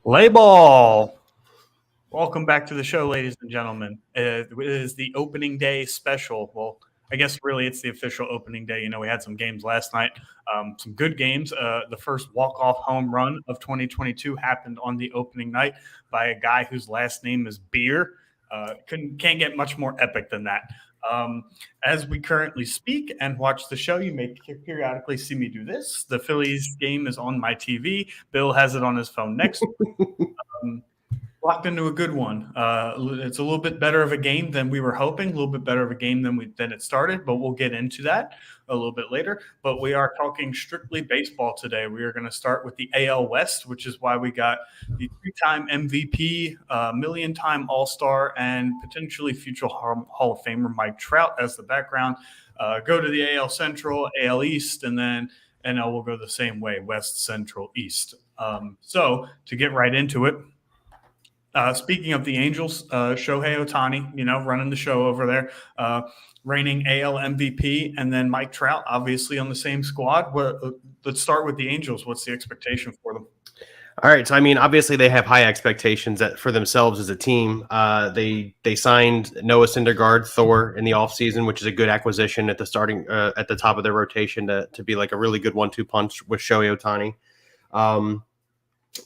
Play ball. Welcome back to the show, ladies and gentlemen. It is the opening day special. Well, I guess really it's the official opening day. You know, we had some games last night, some good games. The first walk-off home run of 2022 happened on the opening night by a guy whose last name is Beer. Can't get much more epic than that. As we currently speak and watch the show, you may periodically see me do this. The Phillies game is on my TV. Bill has it on his phone next. Locked into a good one. It's a little bit better of a game than we were hoping, a little bit better of a game than it started, but we'll get into that a little bit later. But we are talking strictly baseball today. We are going to start with the AL West, which is why we got the three-time MVP, million-time All-Star, and potentially future Hall of Famer Mike Trout as the background. Go to the AL Central, AL East, and then NL will go the same way, West, Central, East. So to get right into it, speaking of the Angels, Shohei Ohtani, running the show over there, reigning AL MVP, and then Mike Trout, obviously on the same squad. Let's start with the Angels. What's the expectation for them? All right. So, I mean, obviously they have high expectations for themselves as a team. They signed Noah Syndergaard, Thor, in the offseason, which is a good acquisition at the top of their rotation to be like a really good 1-2 punch with Shohei Ohtani.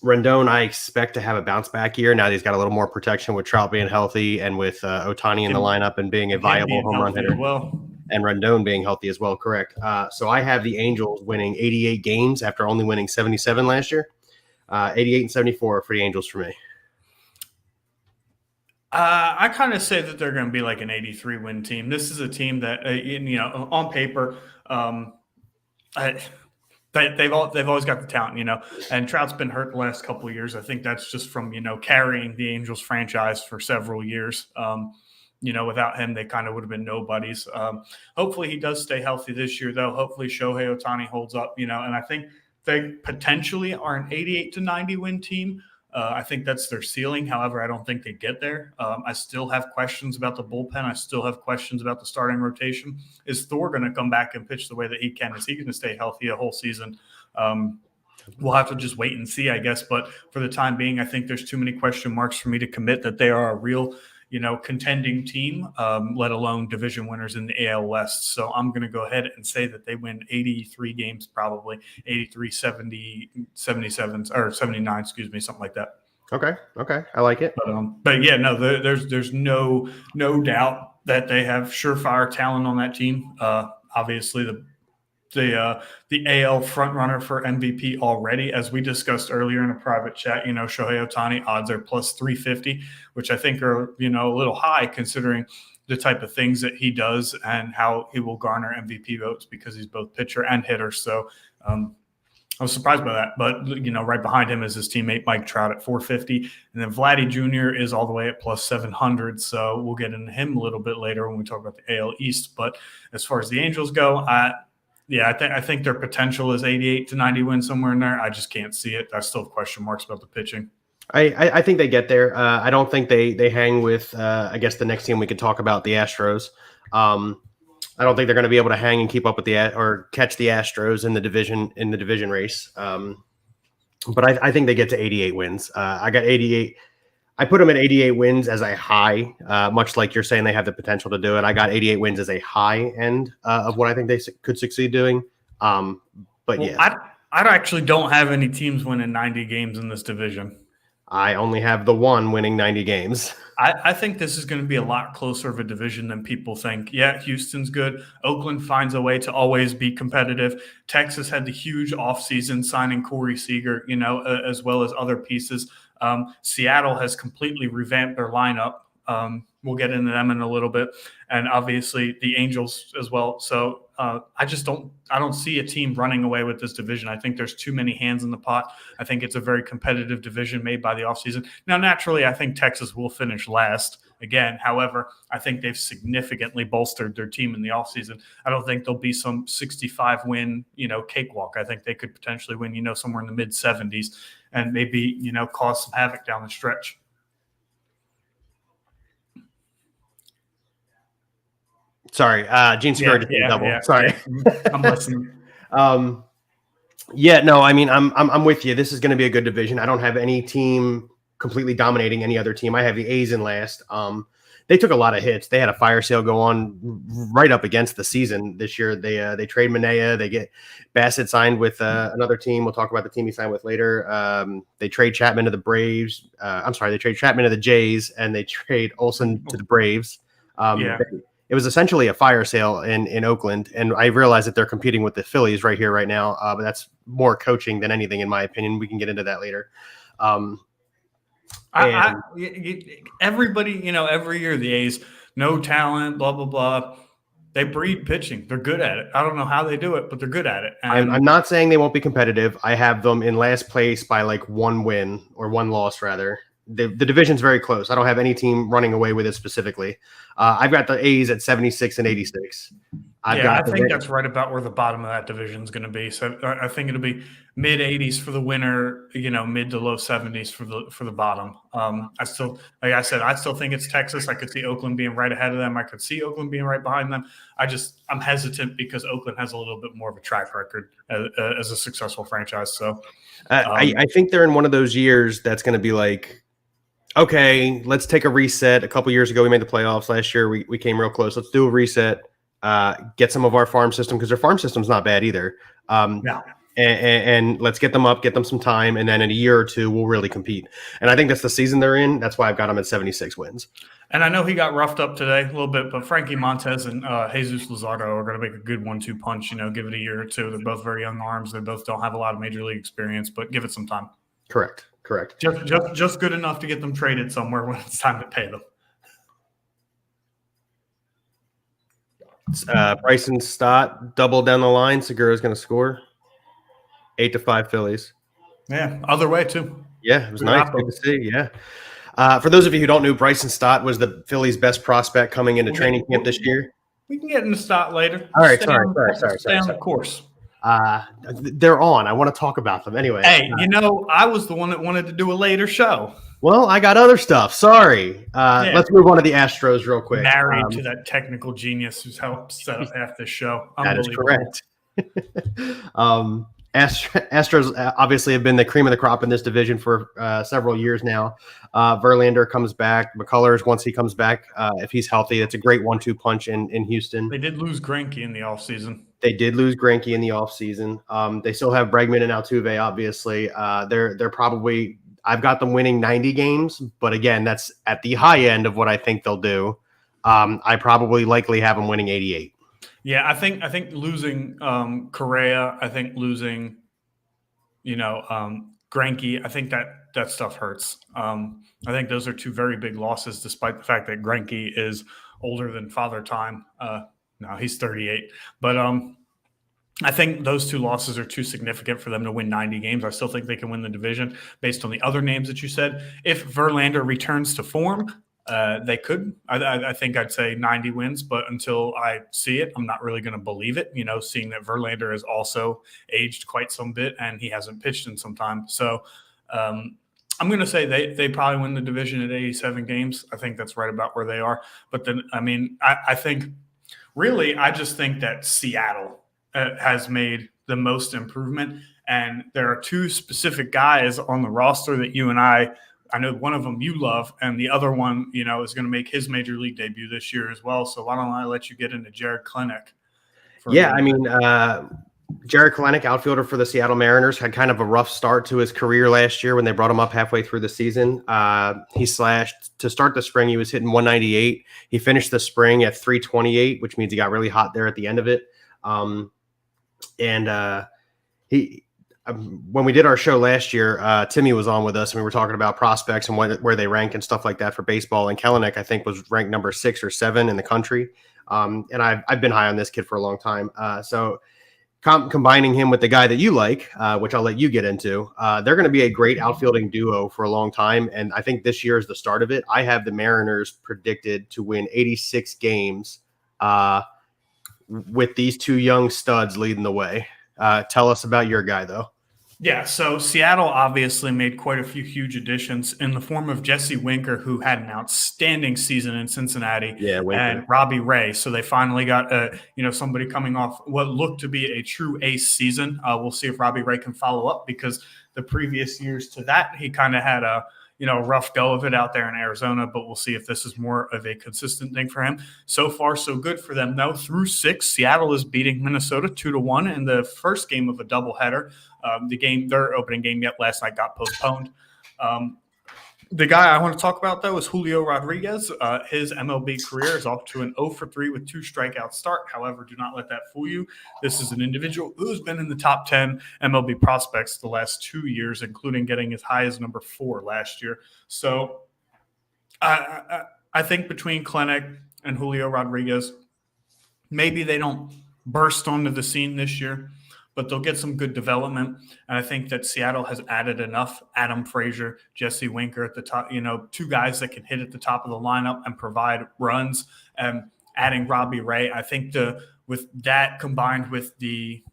Rendon, I expect to have a bounce back year. Now he's got a little more protection with Trout being healthy and with Ohtani in the lineup and being a viable home run hitter. And Rendon being healthy as well, correct. So I have the Angels winning 88 games after only winning 77 last year. 88 and 74 for the Angels for me. I kind of say that they're going to be like an 83 win team. This is a team that, on paper, they've always got the talent, and Trout's been hurt the last couple of years. I think that's just from, carrying the Angels franchise for several years. Without him, they kind of would have been nobodies. Hopefully he does stay healthy this year, though. Hopefully Shohei Ohtani holds up, and I think they potentially are an 88 to 90 win team. I think that's their ceiling. However, I don't think they get there. I still have questions about the bullpen. I still have questions about the starting rotation. Is Thor going to come back and pitch the way that he can? Is he going to stay healthy a whole season? We'll have to just wait and see, I guess. But for the time being, I think there's too many question marks for me to commit that they are a real contending team, let alone division winners in the AL West. So I'm going to go ahead and say that they win 83 games, probably 83, 70, 77, or 79, something like that. Okay. I like it. But yeah, no, there's no doubt that they have surefire talent on that team. Obviously, the AL frontrunner for MVP already, as we discussed earlier in a private chat, Shohei Ohtani odds are plus 350, which I think are, a little high considering the type of things that he does and how he will garner MVP votes because he's both pitcher and hitter. So I was surprised by that. But, right behind him is his teammate Mike Trout at 450. And then Vladdy Jr. is all the way at plus 700. So we'll get into him a little bit later when we talk about the AL East. But as far as the Angels go, I think their potential is 88 to 90 wins, somewhere in there. I just can't see it. I still have question marks about the pitching. I think they get there. I don't think they hang with, I guess, the next team we could talk about, the Astros. I don't think they're going to be able to hang and keep up with or catch the Astros in the division race. But I think they get to 88 wins. I got 88. I put them at 88 wins as a high, much like you're saying they have the potential to do it. I got 88 wins as a high end of what I think they could succeed doing. Yeah. I actually don't have any teams winning 90 games in this division. I only have the one winning 90 games. I think this is going to be a lot closer of a division than people think. Yeah, Houston's good. Oakland finds a way to always be competitive. Texas had the huge offseason signing Corey Seager, as well as other pieces. Seattle has completely revamped their lineup. We'll get into them in a little bit. And obviously the Angels as well. So I don't see a team running away with this division. I think there's too many hands in the pot. I think it's a very competitive division made by the offseason. Now, naturally, I think Texas will finish last again. However, I think they've significantly bolstered their team in the offseason. I don't think there'll be some 65-win, cakewalk. I think they could potentially win, somewhere in the mid-70s and maybe, cause some havoc down the stretch. Sorry, Gene Segura did double. Yeah. Sorry. I'm listening. Yeah, no, I mean, I'm with you. This is going to be a good division. I don't have any team completely dominating any other team. I have the A's in last. They took a lot of hits. They had a fire sale go on right up against the season this year. They trade Manea. They get Bassett signed with another team. We'll talk about the team he signed with later. They trade Chapman to the Braves. I'm sorry, they trade Chapman to the Jays, and they trade Olsen to the Braves. Yeah. It was essentially a fire sale in Oakland, and I realize that they're competing with the Phillies right here, right now. But that's more coaching than anything, in my opinion. We can get into that later. Everybody, every year the A's, no talent, blah, blah, blah. They breed pitching. They're good at it. I don't know how they do it, but they're good at it. And I'm not saying they won't be competitive. I have them in last place by like one win or one loss, rather. The division's very close. I don't have any team running away with it specifically. I've got the A's at 76 and 86. I think that's right about where the bottom of that division is going to be. So I think it'll be mid 80s for the winner, mid to low 70s for the bottom. I still, like I said, I still think it's Texas. I could see Oakland being right ahead of them. I could see Oakland being right behind them. I'm hesitant because Oakland has a little bit more of a track record as a successful franchise. So I think they're in one of those years that's going to be like, okay, let's take a reset. A couple years ago, we made the playoffs. Last year, we came real close. Let's do a reset. Get some of our farm system, because their farm system's not bad either. And let's get them up, get them some time, and then in a year or two, we'll really compete. And I think that's the season they're in. That's why I've got them at 76 wins. And I know he got roughed up today a little bit, but Frankie Montez and Jesus Luzardo are going to make a good 1-2 punch. Give it a year or two. They're both very young arms. They both don't have a lot of major league experience, but give it some time. Correct. Just good enough to get them traded somewhere when it's time to pay them. Bryson Stott double down the line. Segura's going to score. 8-5 Phillies. Yeah, other way too. Yeah, it was nice. Good to see. Yeah. For those of you who don't know, Bryson Stott was the Phillies' best prospect coming into training camp this year. We can get into Stott later. All right, sorry. Stay on the course. They're on. I want to talk about them anyway. Hey, I was the one that wanted to do a later show. Well, I got other stuff. Sorry. Let's move on to the Astros real quick. Married to that technical genius who's helped set up half this show. That is correct. Astros obviously have been the cream of the crop in this division for several years now. Verlander comes back. McCullers, once he comes back, if he's healthy, that's a great 1-2 punch in Houston. They did lose Greinke in the offseason. They still have Bregman and Altuve, obviously. They're probably – I've got them winning 90 games, but again, that's at the high end of what I think they'll do. I probably likely have them winning 88. Yeah, I think losing Correa, I think losing, Greinke, I think that stuff hurts. I think those are two very big losses, despite the fact that Greinke is older than Father Time. No, he's 38. But I think those two losses are too significant for them to win 90 games. I still think they can win the division based on the other names that you said. If Verlander returns to form, they could. I think I'd say 90 wins, but until I see it, I'm not really going to believe it, seeing that Verlander has also aged quite some bit and he hasn't pitched in some time. So I'm going to say they probably win the division at 87 games. I think that's right about where they are. But then, I think really, I just think that Seattle has made the most improvement. And there are two specific guys on the roster that you and I know one of them you love, and the other one, is going to make his major league debut this year as well. So why don't I let you get into Jarred Kelenic? Jarred Kelenic, outfielder for the Seattle Mariners, had kind of a rough start to his career last year when they brought him up halfway through the season. He slashed to start the spring. He was hitting 198. He finished the spring at 328, which means he got really hot there at the end of it. When we did our show last year, Timmy was on with us and we were talking about prospects and where they rank and stuff like that for baseball. And Kelenic, I think, was ranked number 6 or 7 in the country. And I've been high on this kid for a long time. So combining him with the guy that you like, which I'll let you get into, they're going to be a great outfielding duo for a long time. And I think this year is the start of it. I have the Mariners predicted to win 86 games with these two young studs leading the way. Tell us about your guy, though. Yeah, so Seattle obviously made quite a few huge additions in the form of Jesse Winker, who had an outstanding season in Cincinnati, Yeah, and Winker. Robbie Ray. So they finally got somebody coming off what looked to be a true ace season. We'll see if Robbie Ray can follow up, because the previous years to that he kind of had a rough go of it out there in Arizona. But we'll see if this is more of a consistent thing for him. So far, so good for them, though. Through 6, Seattle is beating Minnesota 2-1 in the first game of a doubleheader. Their opening game yet last night got postponed. The guy I want to talk about, though, is Julio Rodriguez. His MLB career is off to an 0-for-3 with 2 strikeout start. However, do not let that fool you. This is an individual who's been in the top 10 MLB prospects the last 2 years, including getting as high as number 4 last year. So I think between Colenic and Julio Rodriguez, maybe they don't burst onto the scene this year, but they'll get some good development. And I think that Seattle has added enough. Adam Frazier, Jesse Winker at the top, 2 guys that can hit at the top of the lineup and provide runs. And adding Robbie Ray, I think with that combined with the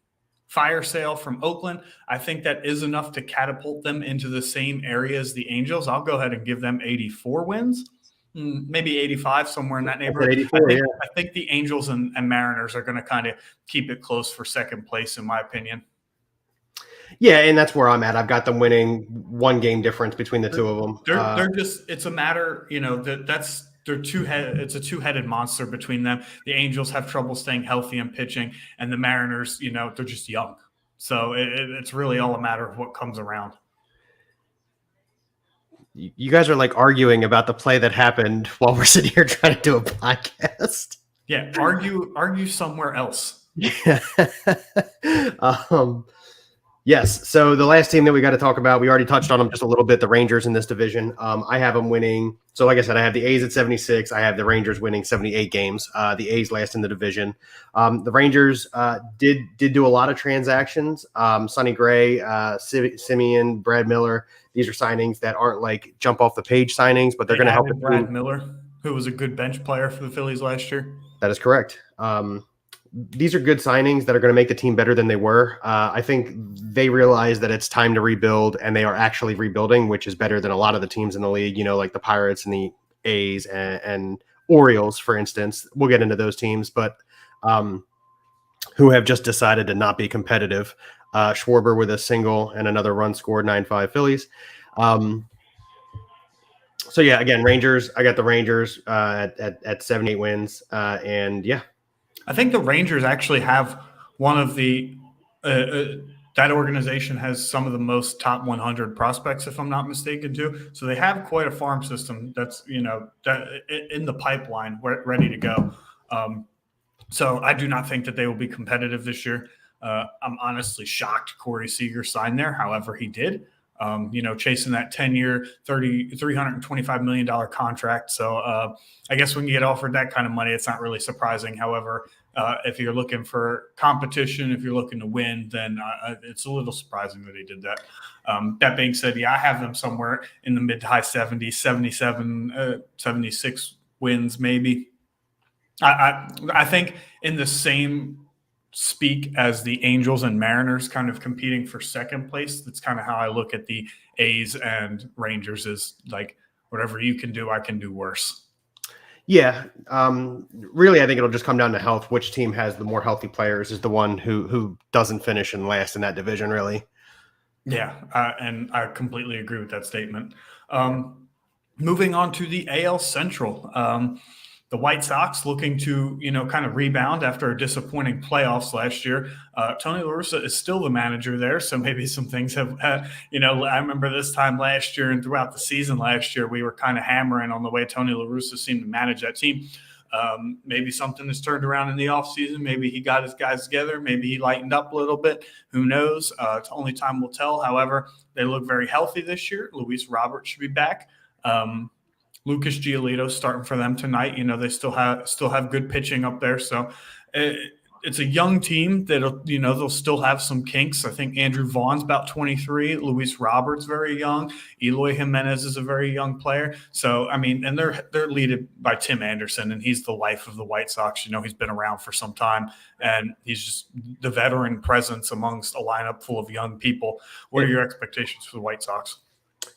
fire sale from Oakland, I think that is enough to catapult them into the same area as the Angels. I'll go ahead and give them 84 wins. Maybe 85, somewhere in that neighborhood. 84, I think the Angels and Mariners are going to kind of keep it close for second place, in my opinion. Yeah, and that's where I'm at. I've got them winning 1 game difference between the 2 of them. They're just, it's a matter, it's a 2-headed monster between them. The Angels have trouble staying healthy and pitching, and the Mariners, they're just young. So it's really all a matter of what comes around. You guys are like arguing about the play that happened while we're sitting here trying to do a podcast. Yeah, argue somewhere else. Yeah. Yes. So the last team that we got to talk about, we already touched on them just a little bit, the Rangers in this division. I have them winning. So like I said, I have the A's at 76. I have the Rangers winning 78 games. The A's last in the division. The Rangers did do a lot of transactions. Sonny Gray, Simeon, Brad Miller. These are signings that aren't like jump off the page signings, but they're going to help. Brad Miller, who was a good bench player for the Phillies last year. That is correct. These are good signings that are going to make the team better than they were. I think they realize that it's time to rebuild, and they are actually rebuilding, which is better than a lot of the teams in the league, like the Pirates and the A's and Orioles, for instance. We'll get into those teams, but who have just decided to not be competitive. Schwarber with a single and another run scored, 9-5 Phillies. So, yeah, again, Rangers. I got the Rangers at 78 wins. And, yeah. I think the Rangers actually have one of the that organization has some of the most top 100 prospects, if I'm not mistaken, too. So they have quite a farm system that's that in the pipeline, ready to go. So I do not think that they will be competitive this year. I'm honestly shocked Corey Seager signed there. However, he did. Chasing that 10-year, $325 million contract. So I guess when you get offered that kind of money, it's not really surprising. However, if you're looking for competition, if you're looking to win, then it's a little surprising that he did that. That being said, yeah, I have them somewhere in the mid to high 70s, 77, 76 wins maybe. I think in the same speak as the Angels and Mariners kind of competing for second place. That's kind of how I look at the A's and Rangers, is like, whatever you can do, I can do worse. Yeah. Really, I think it'll just come down to health. Which team has the more healthy players is the one who doesn't finish in last in that division, really. Yeah. And I completely agree with that statement. Moving on to the AL Central. The White Sox looking to, kind of rebound after a disappointing playoffs last year. Tony La Russa is still the manager there, so maybe some things have, I remember this time last year and throughout the season last year, we were kind of hammering on the way Tony La Russa seemed to manage that team. Maybe something has turned around in the offseason. Maybe he got his guys together. Maybe he lightened up a little bit. Who knows? Only time will tell. However, they look very healthy this year. Luis Robert should be back. Lucas Giolito starting for them tonight. They still have good pitching up there. So it's a young team that they'll still have some kinks. I think Andrew Vaughn's about 23, Luis Roberts very young, Eloy Jimenez is a very young player. So I mean, and they're led by Tim Anderson, and he's the life of the White Sox. He's been around for some time, and he's just the veteran presence amongst a lineup full of young people. What are your expectations for the White Sox?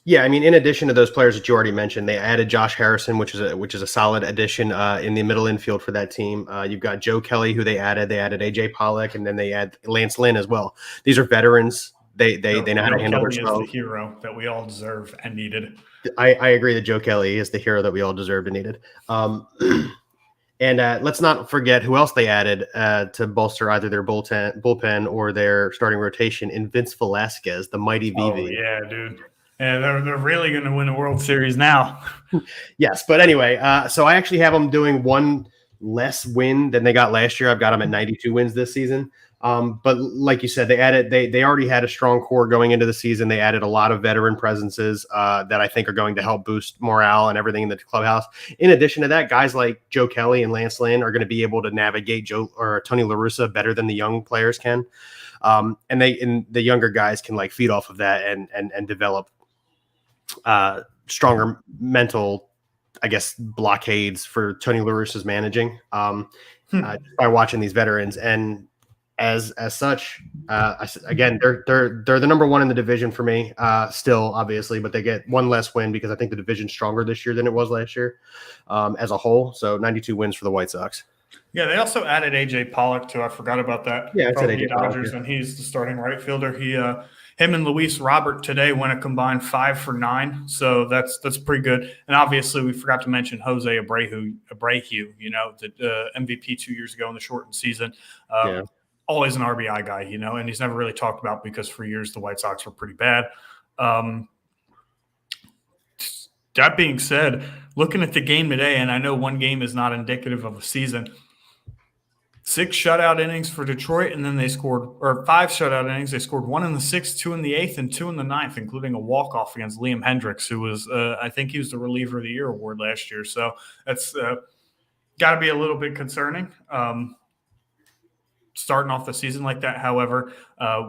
Yeah, I mean, in addition to those players that you already mentioned, they added Josh Harrison, which is a solid addition in the middle infield for that team. You've got Joe Kelly, who they added. They added AJ Pollock, and then they add Lance Lynn as well. These are veterans. They know how to handle Kelly themselves. is the hero that we all deserve and needed. I agree that Joe Kelly is the hero that we all deserved and needed. And let's not forget who else they added to bolster either their bullpen or their starting rotation in Vince Velasquez, the mighty VV. Oh, yeah, dude. And they're really going to win a World Series now. Yes, but anyway, so I actually have them doing one less win than they got last year. I've got them at 92 wins this season. But like you said, they already had a strong core going into the season. They added a lot of veteran presences that I think are going to help boost morale and everything in the clubhouse. In addition to that, guys like Joe Kelly and Lance Lynn are going to be able to navigate Tony La Russa better than the young players can. And the younger guys can like feed off of that and develop stronger mental, I guess, blockades for Tony La Russa's managing by watching these veterans. And as such, again, they're the number one in the division for me, still obviously, but they get one less win because I think the division's stronger this year than it was last year as a whole. So 92 wins for the White Sox. Yeah, they also added AJ Pollock too. I forgot about that. Yeah, from the Dodgers, and he's the starting right fielder. Him and Luis Robert today went a combined 5 for 9, so that's pretty good. And obviously, we forgot to mention Jose Abreu, the MVP 2 years ago in the shortened season. Always an RBI guy, and he's never really talked about because for years the White Sox were pretty bad. That being said, looking at the game today, and I know one game is not indicative of a season. 6 shutout innings for Detroit, and then they scored, or 5 shutout innings. They scored 1 in the 6th, 2 in the 8th, and 2 in the 9th, including a walk-off against Liam Hendricks, who was, I think he was the Reliever of the Year award last year. So that's got to be a little bit concerning. Starting off the season like that, however,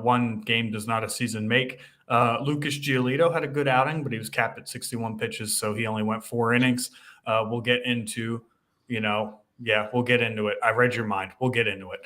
one game does not a season make. Lucas Giolito had a good outing, but he was capped at 61 pitches, so he only went 4 innings. We'll get into, we'll get into it. I read your mind. We'll get into it.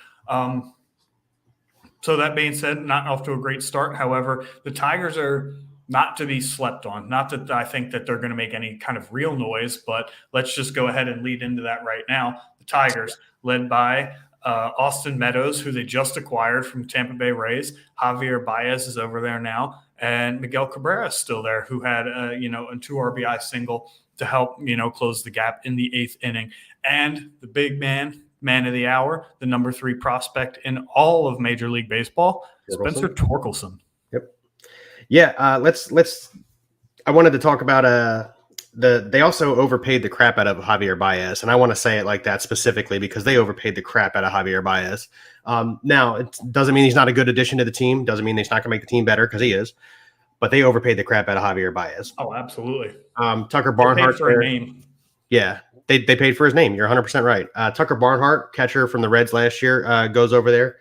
So that being said, not off to a great start. However, the Tigers are not to be slept on. Not that I think that they're going to make any kind of real noise, but let's just go ahead and lead into that right now. The Tigers, led by Austin Meadows, who they just acquired from Tampa Bay Rays. Javier Baez is over there now. And Miguel Cabrera is still there, who had a 2 RBI single to help, close the gap in the 8th inning. And the big man of the hour, the number 3 prospect in all of Major League Baseball, Spencer Torkelson. Yep. Yeah. I wanted to talk about they also overpaid the crap out of Javier Baez, and I want to say it like that specifically because they overpaid the crap out of Javier Baez. Now, it doesn't mean he's not a good addition to the team. Doesn't mean he's not going to make the team better because he is. But they overpaid the crap out of Javier Baez. Oh, absolutely. Tucker Barnhart. They paid for a name. Yeah, they paid for his name. You're 100% right. Tucker Barnhart, catcher from the Reds last year, goes over there.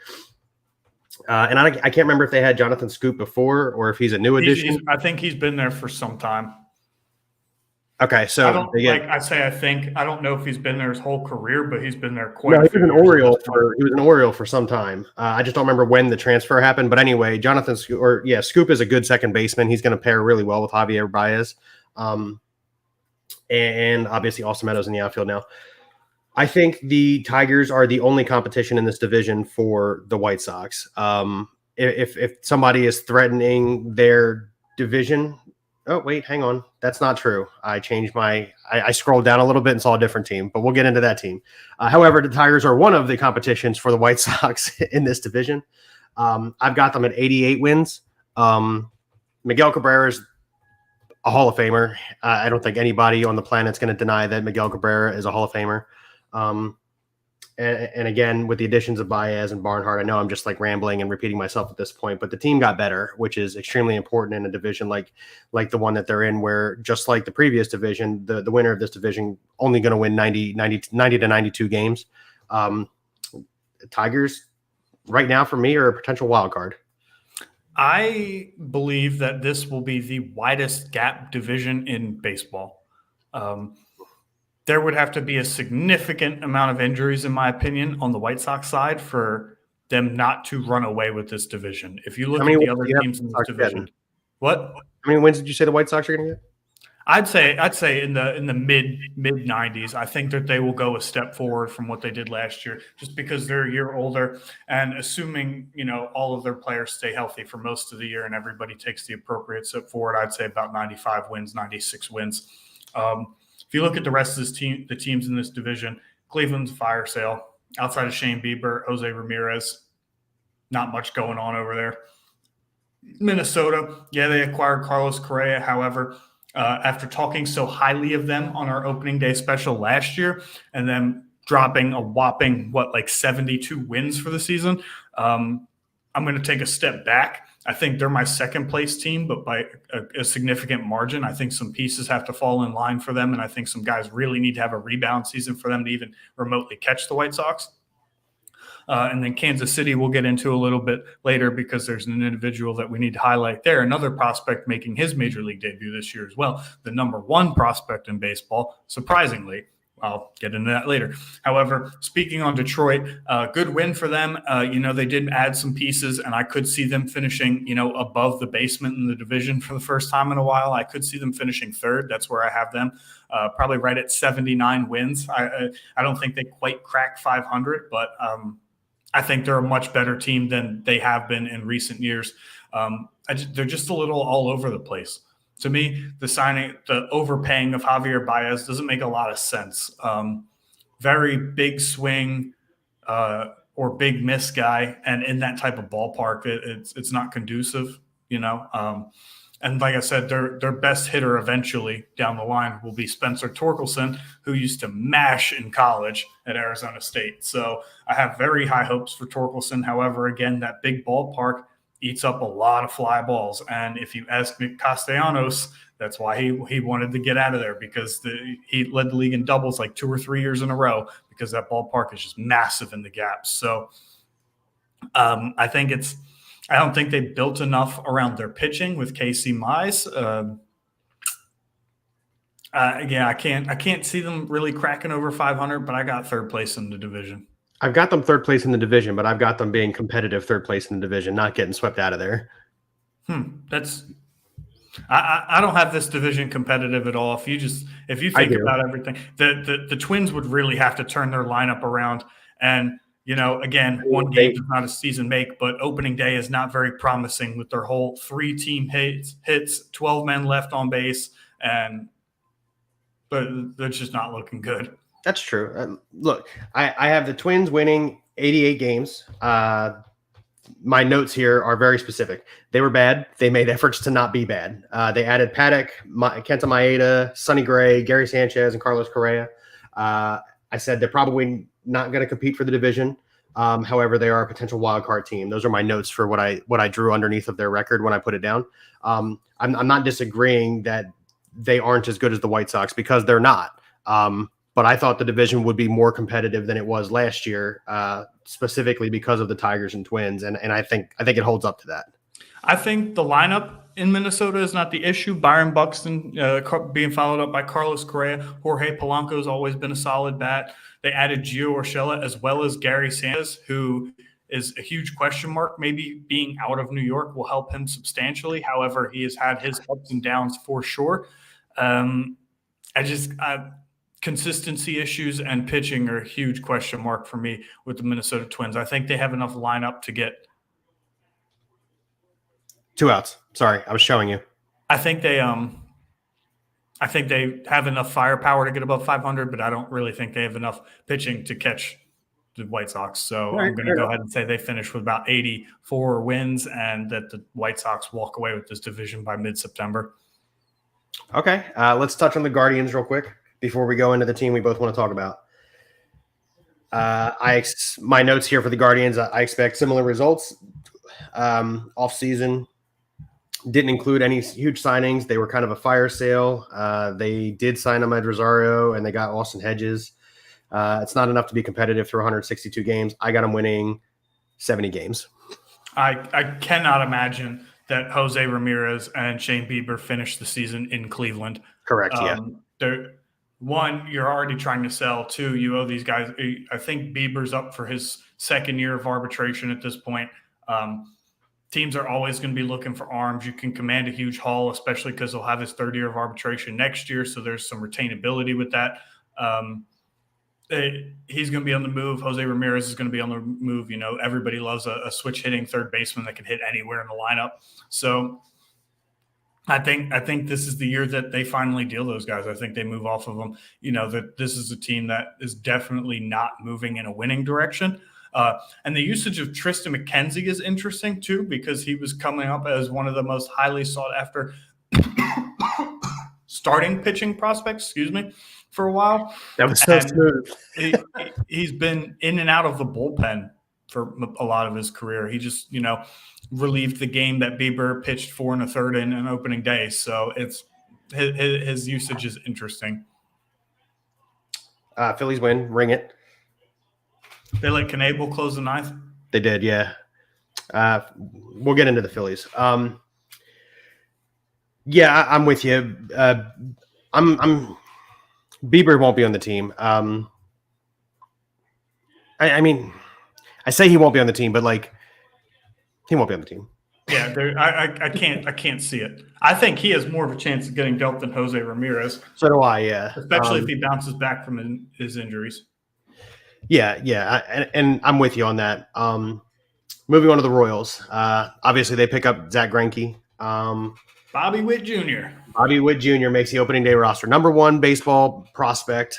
And I can't remember if they had Jonathan Scoop before or if he's a new addition. I think he's been there for some time. Okay, so I think I don't know if he's been there his whole career, but he's been there quite. No, he was an Oriole for some time. I just don't remember when the transfer happened. But anyway, Scoop is a good second baseman. He's going to pair really well with Javier Baez, and obviously Austin Meadows in the outfield now. I think the Tigers are the only competition in this division for the White Sox. If somebody is threatening their division. Oh, wait, hang on. That's not true. I changed I scrolled down a little bit and saw a different team, but we'll get into that team. However, the Tigers are one of the competitions for the White Sox in this division. I've got them at 88 wins. Miguel Cabrera is a Hall of Famer. I don't think anybody on the planet is going to deny that Miguel Cabrera is a Hall of Famer. And again, with the additions of Baez and Barnhart, I know I'm just like rambling and repeating myself at this point, but the team got better, which is extremely important in a division like the one that they're in, where just like the previous division, the winner of this division only going to win 90 to 92 games. Tigers right now for me are a potential wild card. I believe that this will be the widest gap division in baseball. There would have to be a significant amount of injuries, in my opinion, on the White Sox side for them not to run away with this division. If you look at the other teams in this division, what? How many wins did you say the White Sox are going to get? I'd say in the mid 90s. I think that they will go a step forward from what they did last year, just because they're a year older, and assuming all of their players stay healthy for most of the year and everybody takes the appropriate step forward. I'd say about 95 wins, 96 wins. If you look at the rest of the teams in this division, Cleveland's fire sale. Outside of Shane Bieber, Jose Ramirez, not much going on over there. Minnesota, yeah, they acquired Carlos Correa. However, after talking so highly of them on our opening day special last year and then dropping a whopping, 72 wins for the season, I'm going to take a step back. I think they're my second place team, but by a significant margin. I think some pieces have to fall in line for them, and I think some guys really need to have a rebound season for them to even remotely catch the White Sox. And then Kansas City we'll get into a little bit later because there's an individual that we need to highlight there. Another prospect making his major league debut this year as well. The number one prospect in baseball, surprisingly. I'll get into that later. However, speaking on Detroit, good win for them. They did add some pieces, and I could see them finishing, above the basement in the division for the first time in a while. I could see them finishing third. That's where I have them, probably right at 79 wins. I don't think they quite crack 500, but I think they're a much better team than they have been in recent years. They're just a little all over the place. To me, the overpaying of Javier Baez doesn't make a lot of sense. Very big swing or big miss guy, and in that type of ballpark, it's not conducive, And like I said, their best hitter eventually down the line will be Spencer Torkelson, who used to mash in college at Arizona State. So I have very high hopes for Torkelson. However, again, that big ballpark eats up a lot of fly balls. And if you ask Nick Castellanos, that's why he wanted to get out of there, because he led the league in doubles 2 or 3 years in a row because that ballpark is just massive in the gaps. So I don't think they built enough around their pitching with Casey Mize. I can't see them really cracking over 500, but I got third place in the division. I've got them third place in the division, but I've got them being competitive third place in the division, not getting swept out of there. I don't have this division competitive at all. If you think about everything, the Twins would really have to turn their lineup around. And again, one game is not a season make, but opening day is not very promising with their whole 3-team hits, 12 men left on base, but they're just not looking good. That's true. Look, I have the Twins winning 88 games. My notes here are very specific. They were bad. They made efforts to not be bad. They added Paddock, Kenta Maeda, Sonny Gray, Gary Sanchez, and Carlos Correa. I said they're probably not going to compete for the division. However, they are a potential wild card team. Those are my notes for what I drew underneath of their record when I put it down. I'm not disagreeing that they aren't as good as the White Sox, because they're not. But I thought the division would be more competitive than it was last year, specifically because of the Tigers and Twins, and I think it holds up to that. I think the lineup in Minnesota is not the issue. Byron Buxton being followed up by Carlos Correa. Jorge Polanco has always been a solid bat. They added Gio Urshela as well as Gary Sanchez, who is a huge question mark. Maybe being out of New York will help him substantially. However, he has had his ups and downs for sure. Consistency issues and pitching are a huge question mark for me with the Minnesota Twins. I think they have enough lineup to get 2 outs. Sorry, I was showing you. I think they have enough firepower to get above 500, but I don't really think they have enough pitching to catch the White Sox. So I'm going to go ahead and say they finish with about 84 wins, and that the White Sox walk away with this division by mid-September. Okay, let's touch on the Guardians real quick before we go into the team we both want to talk about. My notes here for the Guardians, I expect similar results. Off-season didn't include any huge signings. They were kind of a fire sale. They did sign Ahmed Rosario, and they got Austin Hedges. It's not enough to be competitive through 162 games. I got them winning 70 games. I cannot imagine that Jose Ramirez and Shane Bieber finished the season in Cleveland. Correct, yeah. One, you're already trying to sell. Two, you owe these guys. I think Bieber's up for his second year of arbitration at this point. Teams are always going to be looking for arms. You can command a huge haul, especially because he'll have his third year of arbitration next year, so there's some retainability with that. He's going to be on the move. Jose Ramirez is going to be on the move. Everybody loves a switch hitting third baseman that can hit anywhere in the lineup. So I think this is the year that they finally deal those guys. I think they move off of them. That this is a team that is definitely not moving in a winning direction. And the usage of Tristan McKenzie is interesting too, because he was coming up as one of the most highly sought after starting pitching prospects, for a while. That was so smooth. He's been in and out of the bullpen for a lot of his career. He just, relieved the game that Bieber pitched 4 1/3 in an opening day. So it's his usage is interesting. Phillies win. Ring it. They let Knebel close the ninth. They did, yeah. We'll get into the Phillies. Yeah, I'm with you. Bieber won't be on the team. I mean, I say he won't be on the team, but he won't be on the team. Yeah, I can't see it. I think he has more of a chance of getting dealt than Jose Ramirez. So do I, yeah. Especially if he bounces back from his injuries. Yeah, and I'm with you on that. Moving on to the Royals. Obviously, they pick up Zach Greinke. Bobby Whitt Jr. Bobby Whitt Jr. makes the opening day roster. Number 1 baseball prospect,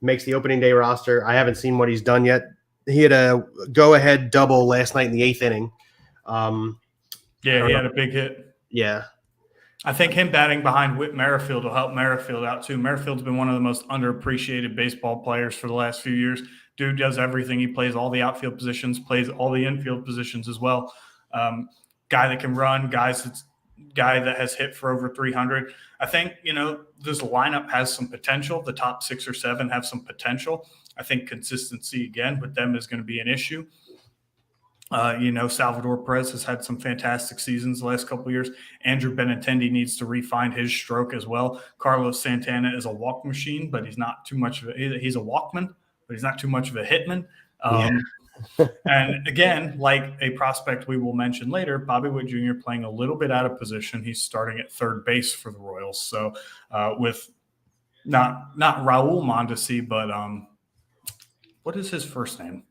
makes the opening day roster. I haven't seen what he's done yet. He had a go-ahead double last night in the 8th inning. He had a big hit. Yeah. I think him batting behind Whit Merrifield will help Merrifield out too. Merrifield's been one of the most underappreciated baseball players for the last few years. Dude does everything. He plays all the outfield positions, plays all the infield positions as well. Guy that can run, guy that has hit for over 300. I think, this lineup has some potential. The top 6 or 7 have some potential. I think consistency, again, with them is going to be an issue. Salvador Perez has had some fantastic seasons the last couple of years. Andrew Benintendi needs to refine his stroke as well. Carlos Santana is a walk machine, but he's not too much of he's a walkman, but he's not too much of a hitman. And again, like a prospect we will mention later, Bobby Whitt Jr. playing a little bit out of position. He's starting at third base for the Royals. So with not Raul Mondesi, but what is his first name?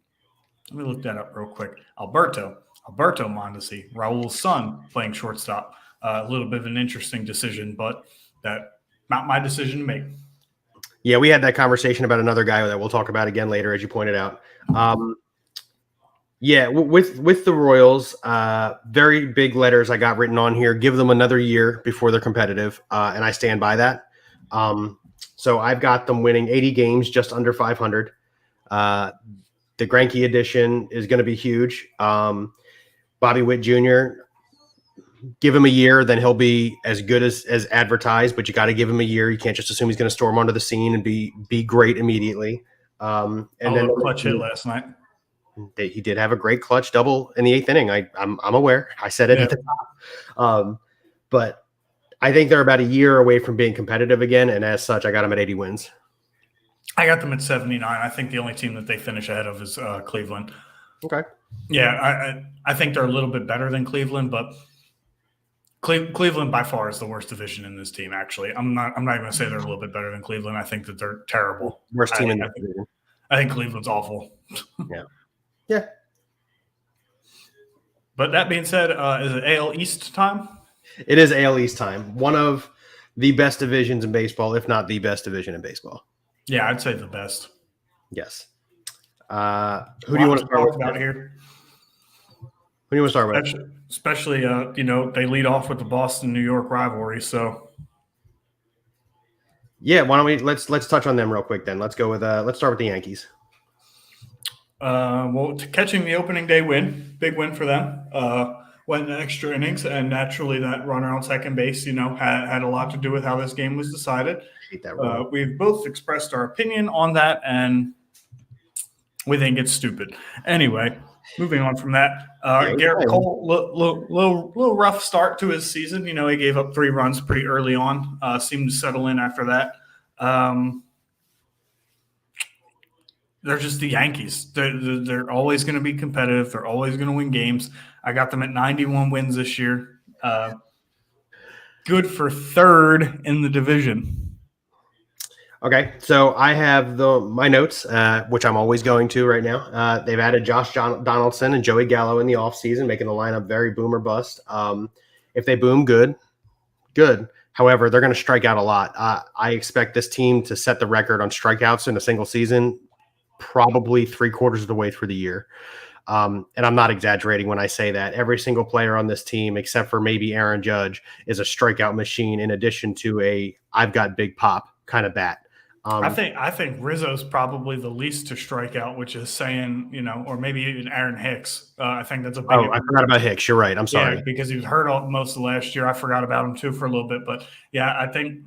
Let me look that up real quick. Alberto Mondesi, Raul's son, playing shortstop. A little bit of an interesting decision, but that not my decision to make. Yeah, we had that conversation about another guy that we'll talk about again later, as you pointed out. With the Royals, very big letters I got written on here. Give them another year before they're competitive, and I stand by that. So I've got them winning 80 games, just under 500. The Greinke edition is going to be huge. Bobby Whitt Jr., give him a year, then he'll be as good as advertised, but you got to give him a year. You can't just assume he's going to storm onto the scene and be great immediately. And then clutch hit last night. He did have a great clutch double in the 8th inning. I'm aware. I said it at the top. But I think they're about a year away from being competitive again, and as such, I got them at 80 wins. I got them at 79. I think the only team that they finish ahead of is Cleveland. Okay. Yeah, I think they're a little bit better than Cleveland, but Cleveland by far is the worst division in this team. Actually, I'm not even going to say they're a little bit better than Cleveland. I think that they're terrible. Worst team in the division. I think Cleveland's awful. Yeah. But that being said, is it AL East time? It is AL East time. One of the best divisions in baseball, if not the best division in baseball. Yeah, I'd say the best. Yes. Who do you want to start with here? Who do you want to start with? Especially, they lead off with the Boston-New York rivalry. So, yeah, why don't we let's touch on them real quick then. Let's go with let's start with the Yankees. Catching the opening day win, big win for them. went in extra innings, and naturally that runner on second base, had a lot to do with how this game was decided. I hate that rule. We've both expressed our opinion on that, and we think it's stupid. Anyway, moving on from that, Garrett Cole, little rough start to his season. He gave up 3 runs pretty early on. Seemed to settle in after that. They're just the Yankees. They're always going to be competitive. They're always going to win games. I got them at 91 wins this year. Good for 3rd in the division. Okay, so I have my notes, which I'm always going to right now. They've added Josh Donaldson and Joey Gallo in the offseason, making the lineup very boom or bust. If they boom, good. However, they're going to strike out a lot. I expect this team to set the record on strikeouts in a single season, probably 3/4 of the way through the year. And I'm not exaggerating when I say that. Every single player on this team, except for maybe Aaron Judge, is a strikeout machine in addition to a I've got big pop kind of bat. I think Rizzo's probably the least to strike out, which is saying, or maybe even Aaron Hicks. I think that's a big. I forgot about Hicks. You're right. I'm sorry. Yeah, because he was hurt most of last year. I forgot about him too for a little bit, but yeah, I think.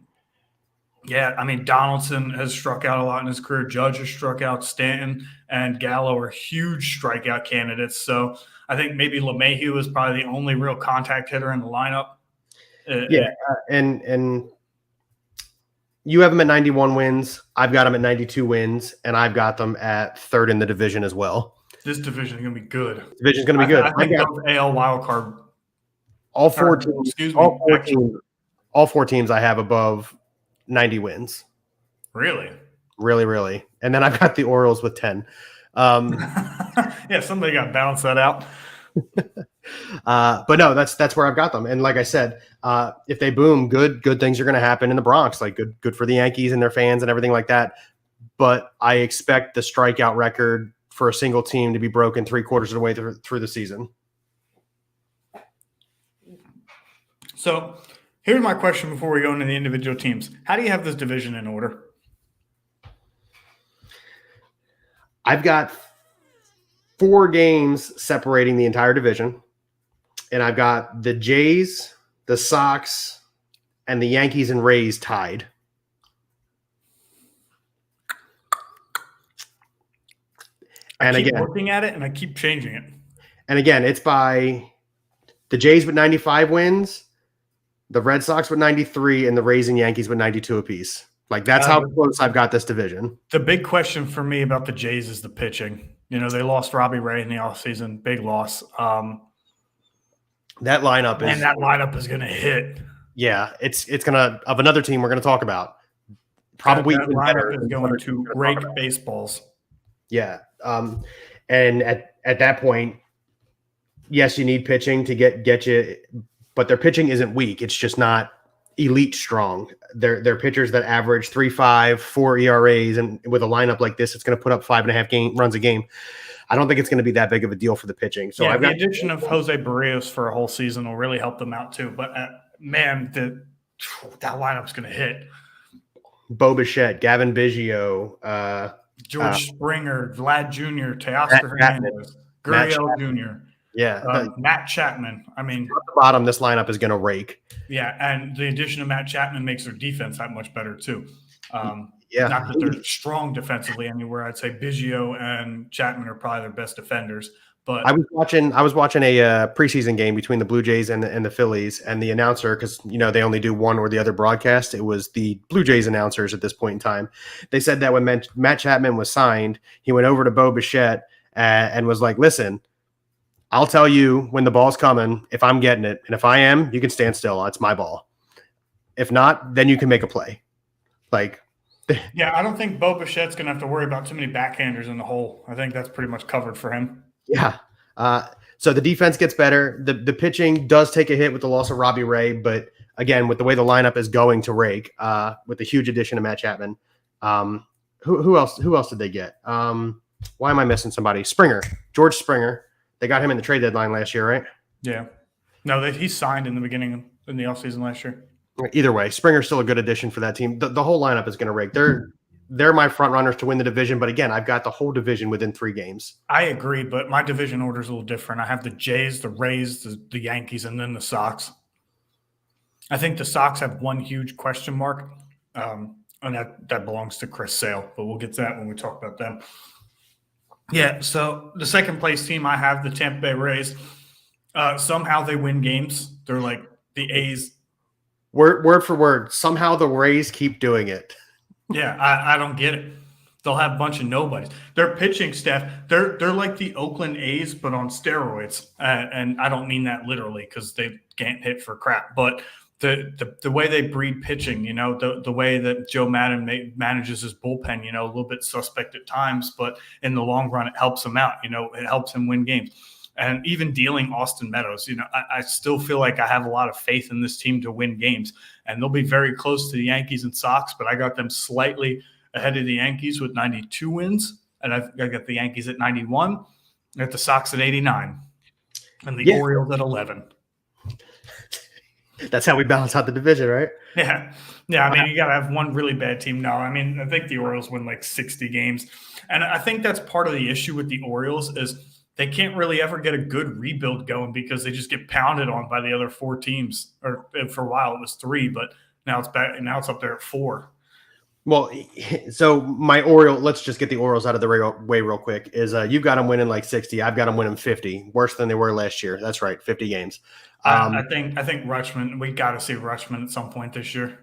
Yeah, I mean, Donaldson has struck out a lot in his career. Judge has struck out. Stanton and Gallo are huge strikeout candidates. So I think maybe LeMahieu is probably the only real contact hitter in the lineup. And you have them at 91 wins. I've got them at 92 wins, and I've got them at 3rd in the division as well. This division is going to be good. Division's going to be good. I think both AL wildcard. All 4 teams. All 4 teams I have above 90 wins. Really? Really. And then I've got the Orioles with 10. Yeah, somebody got to balance that out. But no, that's where I've got them. And like I said, if they boom, good things are going to happen in the Bronx. Like good for the Yankees and their fans and everything like that. But I expect the strikeout record for a single team to be broken 3/4 of the way through the season. So here's my question before we go into the individual teams. How do you have this division in order? I've got 4 games separating the entire division, and I've got the Jays, the Sox, and the Yankees and Rays tied. I keep looking at it, and I keep changing it. And again, it's by the Jays with 95 wins, the Red Sox with 93, and the Rays and Yankees with 92 apiece. Like, that's how close I've got this division. The big question for me about the Jays is the pitching. They lost Robbie Ray in the offseason. Big loss. That lineup is going to hit. Yeah, it's going to – of another team we're going to talk about. Probably that lineup is going to rake baseballs. Yeah. And at that point, yes, you need pitching to get you – but their pitching isn't weak. It's just not elite strong. They're pitchers that average 3.5, 4 ERAs, and with a lineup like this, it's going to put up 5.5 runs a game. I don't think it's going to be that big of a deal for the pitching. So the addition of Jose Barrios for a whole season will really help them out too. But man, that lineup's going to hit. Bo Bichette, Gavin Biggio, George Springer, Vlad Jr., Teoscar Hernandez, Gurriel Jr. Yeah. Matt Chapman. I mean, at the bottom, this lineup is going to rake. Yeah, and the addition of Matt Chapman makes their defense that much better too. Not that they're strong defensively anywhere. I'd say Biggio and Chapman are probably their best defenders. But I was watching a preseason game between the Blue Jays and the Phillies, and the announcer, because they only do one or the other broadcast, it was the Blue Jays announcers at this point in time. They said that when Matt Chapman was signed, he went over to Bo Bichette and was like, "Listen, I'll tell you when the ball's coming, if I'm getting it. And if I am, you can stand still. It's my ball. If not, then you can make a play." Yeah, I don't think Bo Bichette's going to have to worry about too many backhanders in the hole. I think that's pretty much covered for him. Yeah. So the defense gets better. The pitching does take a hit with the loss of Robbie Ray, but again, with the way the lineup is going to rake, with the huge addition of Matt Chapman. Who else did they get? Why am I missing somebody? George Springer. They got him in the trade deadline last year, right? Yeah. No, he signed in the beginning in the offseason last year. Either way, Springer's still a good addition for that team. The whole lineup is going to rake. they're my front runners to win the division. But again, I've got the whole division within 3 games. I agree, but my division order is a little different. I have the Jays, the Rays, the Yankees, and then the Sox. I think the Sox have one huge question mark, and that belongs to Chris Sale. But we'll get to that when we talk about them. Yeah, so the second place team I have, the Tampa Bay Rays. Somehow they win games. They're like the A's. Word for word. Somehow the Rays keep doing it. Yeah, I don't get it. They'll have a bunch of nobodies. Their pitching staff, they're like the Oakland A's, but on steroids. And I don't mean that literally because they can't hit for crap. But the way they breed pitching, the way that Joe Madden manages his bullpen, a little bit suspect at times, but in the long run, it helps him out. It helps him win games. And even dealing Austin Meadows, I still feel like I have a lot of faith in this team to win games. And they'll be very close to the Yankees and Sox, but I got them slightly ahead of the Yankees with 92 wins. And I got the Yankees at 91. I got the Sox at 89. And the Orioles at 11. That's how we balance out the division, right? Yeah. Yeah, I mean, you got to have one really bad team. No, I mean, I think the Orioles win like 60 games. And I think that's part of the issue with the Orioles is they can't really ever get a good rebuild going because they just get pounded on by the other 4 teams. Or for a while it was 3, but now it's back. Now it's up there at 4. Well, so my Orioles, let's just get the Orioles out of the way real quick, is you've got them winning like 60. I've got them winning 50, worse than they were last year. That's right, 50 games. I think Rutschman, we got to see Rutschman at some point this year.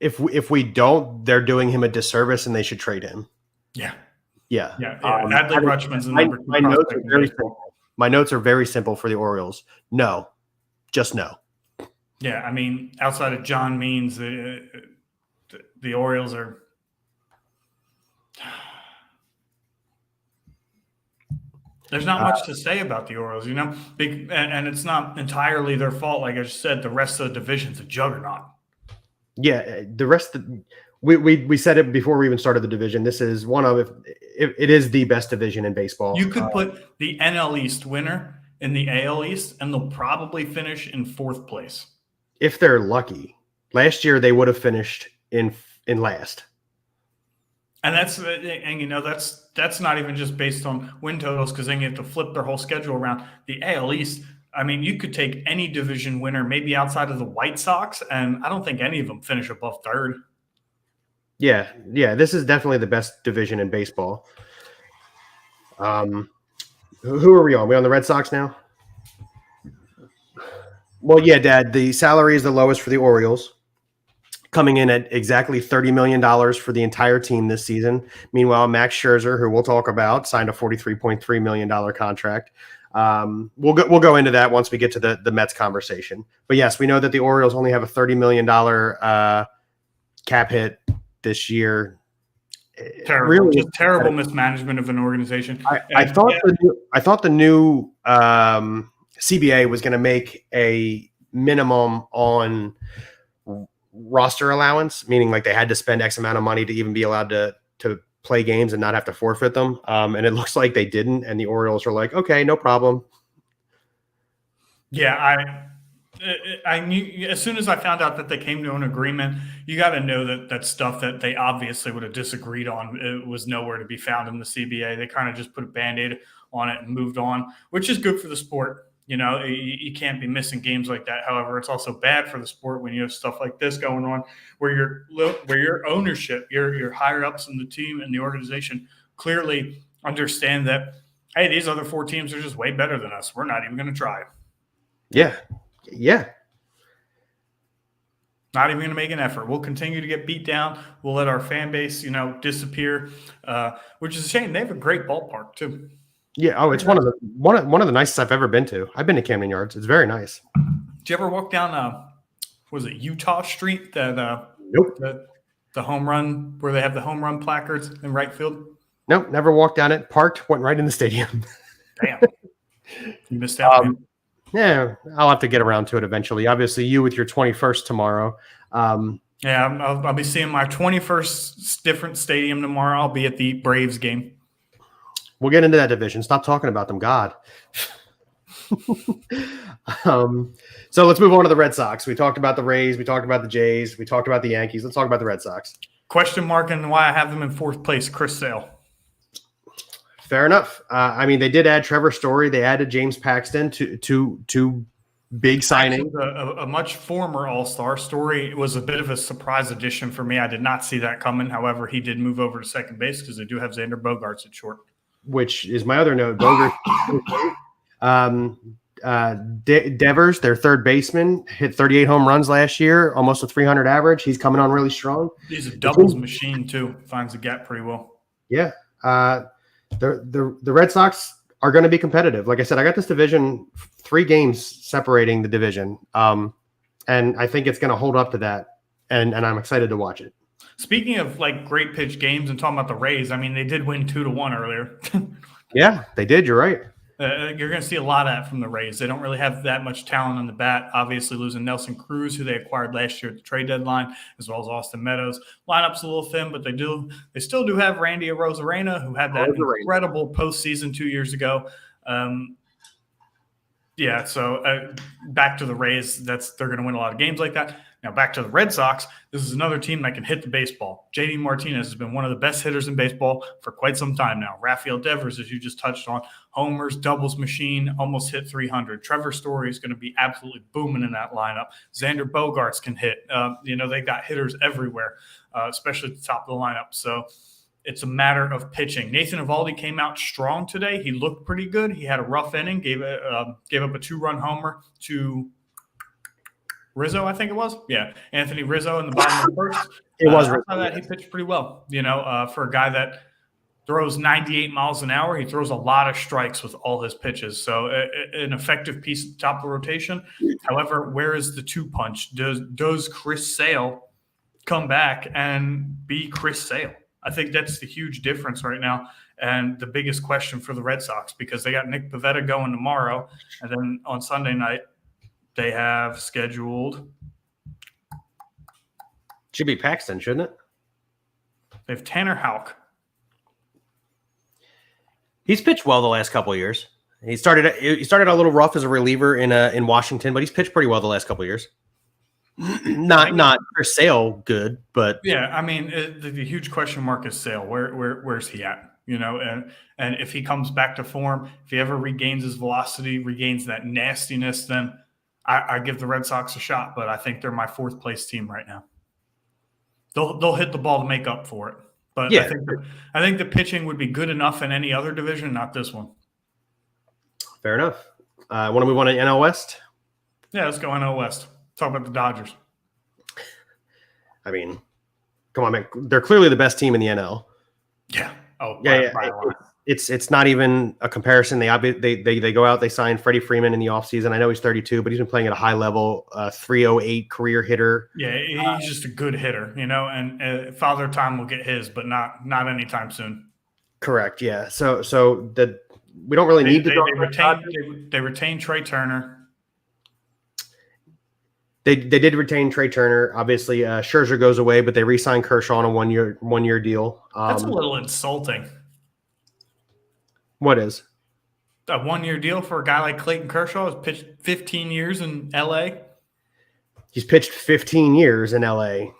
If we don't, they're doing him a disservice and they should trade him. Yeah. Yeah. Adley Rutschman's the number 2 my notes are very simple. My notes are very simple for the Orioles. No. Just no. Yeah, I mean, outside of John Means, the Orioles are – there's not much to say about the Orioles, and it's not entirely their fault. Like I just said, the rest of the division's a juggernaut. Yeah, the rest of we said it before we even started the division. This is one of it is the best division in baseball. You could put the NL East winner in the AL East, and they'll probably finish in 4th place if they're lucky. Last year they would have finished in last. And that's not even just based on win totals because then you have to flip their whole schedule around. The AL East, I mean, you could take any division winner, maybe outside of the White Sox, and I don't think any of them finish above 3rd. Yeah, this is definitely the best division in baseball. Who are we on? We on the Red Sox now? Well, yeah, Dad, the salary is the lowest for the Orioles, coming in at exactly $30 million for the entire team this season. Meanwhile, Max Scherzer, who we'll talk about, signed a $43.3 million contract. We'll go into that once we get to the Mets conversation. But yes, we know that the Orioles only have a $30 million cap hit this year. Terrible, really, just terrible mismanagement of an organization. I thought the new CBA was going to make a minimum on roster allowance, meaning like they had to spend X amount of money to even be allowed to play games and not have to forfeit them. And it looks like they didn't. And the Orioles are like, okay, no problem. Yeah, I knew as soon as I found out that they came to an agreement, you got to know that stuff that they obviously would have disagreed on, it was nowhere to be found in the CBA. They kind of just put a Band-Aid on it and moved on, which is good for the sport. You can't be missing games like that. However, it's also bad for the sport when you have stuff like this going on, where your ownership, your higher ups in the team and the organization clearly understand that, hey, these other 4 teams are just way better than us. We're not even going to try. Yeah. Not even going to make an effort. We'll continue to get beat down. We'll let our fan base, disappear, which is a shame. They have a great ballpark too. Yeah. Oh, it's one of the nicest I've ever been to. I've been to Camden Yards. It's very nice. Did you ever walk down, was it Utah Street? Nope. The home run where they have the home run placards in right field? Nope. Never walked down it. Parked, went right in the stadium. Damn. You missed out. Yeah, I'll have to get around to it eventually. Obviously, you with your 21st tomorrow. Yeah, I'll be seeing my 21st different stadium tomorrow. I'll be at the Braves game. We'll get into that division. Stop talking about them, God. So let's move on to the Red Sox. We talked about the Rays. We talked about the Jays. We talked about the Yankees. Let's talk about the Red Sox. Question mark and why I have them in fourth place, Chris Sale. Fair enough. I mean, they did add Trevor Story. They added James Paxton to big signing. A much former All-Star. Story was a bit of a surprise addition for me. I did not see that coming. However, he did move over to second base because they do have Xander Bogaerts at short. Which is my other note. Bogaerts. Devers, their third baseman, hit 38 home runs last year, almost a 300 average. He's coming on really strong. He's a doubles machine too. Finds the gap pretty well. Yeah. The Red Sox are going to be competitive. Like I said, I got this division 3 games separating the division. And I think it's going to hold up to that. And I'm excited to watch it. Speaking of like great pitch games and talking about the Rays, I mean, they did win 2-1 earlier. Yeah, they did. You're right. You're going to see a lot of that from the Rays. They don't really have that much talent on the bat. Obviously, losing Nelson Cruz, who they acquired last year at the trade deadline, as well as Austin Meadows. Lineup's a little thin, but they still do have Randy Arozarena, who had that incredible postseason 2 years ago. So back to the Rays. They're going to win a lot of games like that. Now back to the Red Sox. This is another team that can hit the baseball. JD Martinez has been one of the best hitters in baseball for quite some time now. Rafael Devers, as you just touched on, homers, doubles machine, almost hit 300. Trevor Story is going to be absolutely booming in that lineup. Xander Bogaerts can hit. They got hitters everywhere, especially at the top of the lineup. So it's a matter of pitching. Nathan Eovaldi came out strong today. He looked pretty good. He had a rough inning, gave up a 2-run homer to Rizzo, I think it was. Yeah, Anthony Rizzo in the bottom of the first. It was Rizzo. That he pitched pretty well. For a guy that throws 98 miles an hour, he throws a lot of strikes with all his pitches. So an effective piece at the top of the rotation. However, where is the 2-punch? Does Chris Sale come back and be Chris Sale? I think that's the huge difference right now and the biggest question for the Red Sox because they got Nick Pivetta going tomorrow. And then on Sunday night, they have scheduled. Should be Paxton, shouldn't it? They have Tanner Houck. He's pitched well the last couple of years. He started a little rough as a reliever in Washington, but he's pitched pretty well the last couple of years. Not for Sale good, but yeah, I mean the huge question mark is Sale. Where's he at? And if he comes back to form, if he ever regains his velocity, regains that nastiness, then I give the Red Sox a shot. But I think they're my fourth place team right now. They'll hit the ball to make up for it. But yeah. I think the pitching would be good enough in any other division, not this one. Fair enough. Want to move on to NL West? Yeah, let's go NL West. Talk about the Dodgers. I mean, come on, man. They're clearly the best team in the NL. Yeah. Oh, yeah. It's not even a comparison. They go out, they sign Freddie Freeman in the offseason. I know he's 32, but he's been playing at a high level, 308 career hitter. Yeah, he's just a good hitter, and Father Time will get his, but not anytime soon. Correct. Yeah. So we don't really need to. They retain Trey Turner. They did retain Trey Turner. Obviously, Scherzer goes away, but they re-signed Kershaw on a one year deal. That's a little insulting. What is? A 1-year deal for a guy like Clayton Kershaw has pitched 15 years in L.A.? He's pitched 15 years in L.A.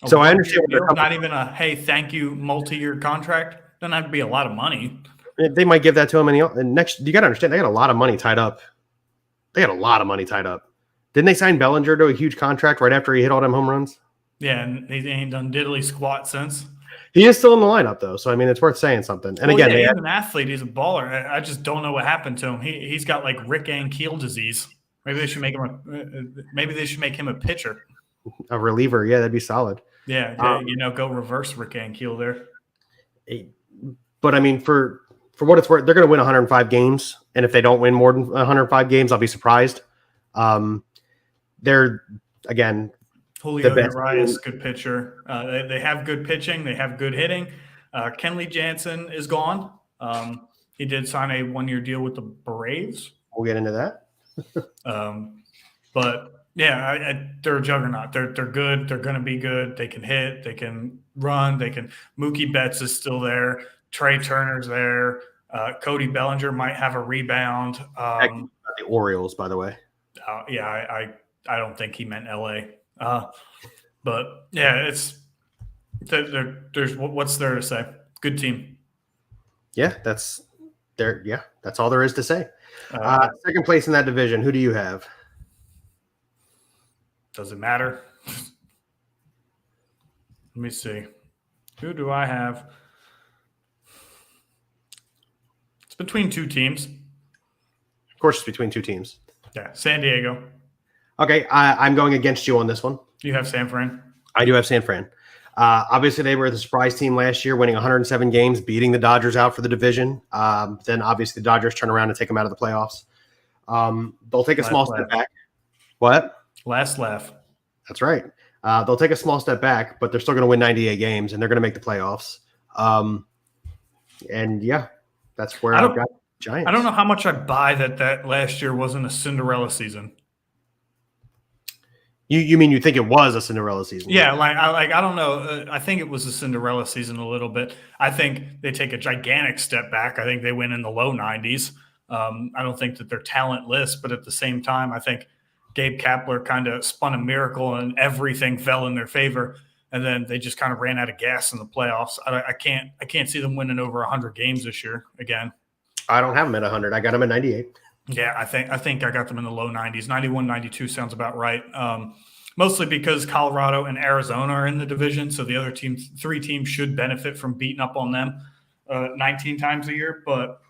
So I understand. Not even a, hey, thank you, multi-year contract? Doesn't have to be a lot of money. They might give that to him. And next, you got to understand, they got a lot of money tied up. Didn't they sign Bellinger to a huge contract right after he hit all them home runs? Yeah, and he ain't done diddly squat since. He is still in the lineup, though, so I mean, it's worth saying something. And again, he's an athlete. He's a baller. I just don't know what happened to him. He's got like Rick Ankiel disease. Maybe they should make him a pitcher, a reliever. Yeah, that'd be solid. Yeah, go reverse Rick Ankiel there. But I mean, for what it's worth, they're going to win 105 games, and if they don't win more than 105 games, I'll be surprised. They're again. Julio Rodriguez, good pitcher. They have good pitching. They have good hitting. Kenley Jansen is gone. He did sign a 1-year deal with the Braves. We'll get into that. But yeah, they're a juggernaut. They're good. They're going to be good. They can hit. They can run. Mookie Betts is still there. Trey Turner's there. Cody Bellinger might have a rebound. The Orioles, by the way. I don't think he meant LA. But yeah, There's what's there to say? Good team. Yeah, that's there. Yeah, that's all there is to say. Second place in that division. Who do you have? Does it matter? Let me see. Who do I have? It's between two teams. Of course, it's between two teams. Yeah, San Diego. Okay, I'm going against you on this one. You have San Fran? I do have San Fran. Obviously, they were the surprise team last year, winning 107 games, beating the Dodgers out for the division. Then, obviously, the Dodgers turn around and take them out of the playoffs. They'll take a small step back. What? Last laugh. That's right. They'll take a small step back, but they're still going to win 98 games, and they're going to make the playoffs. And, yeah, that's where I've got Giants. I don't know how much I buy that last year wasn't a Cinderella season. You mean you think it was a Cinderella season? Yeah, I don't know. I think it was a Cinderella season a little bit. I think they take a gigantic step back. I think they win in the low 90s. I don't think that they're talentless, but at the same time, I think Gabe Kapler kind of spun a miracle and everything fell in their favor. And then they just kind of ran out of gas in the playoffs. I can't see them winning over 100 games this year again. I don't have them at 100. I got them at 98. Yeah, I think I got them in the low 90s. 91, 92 sounds about right. Mostly because Colorado and Arizona are in the division, so the other teams, three teams, should benefit from beating up on them 19 times a year. But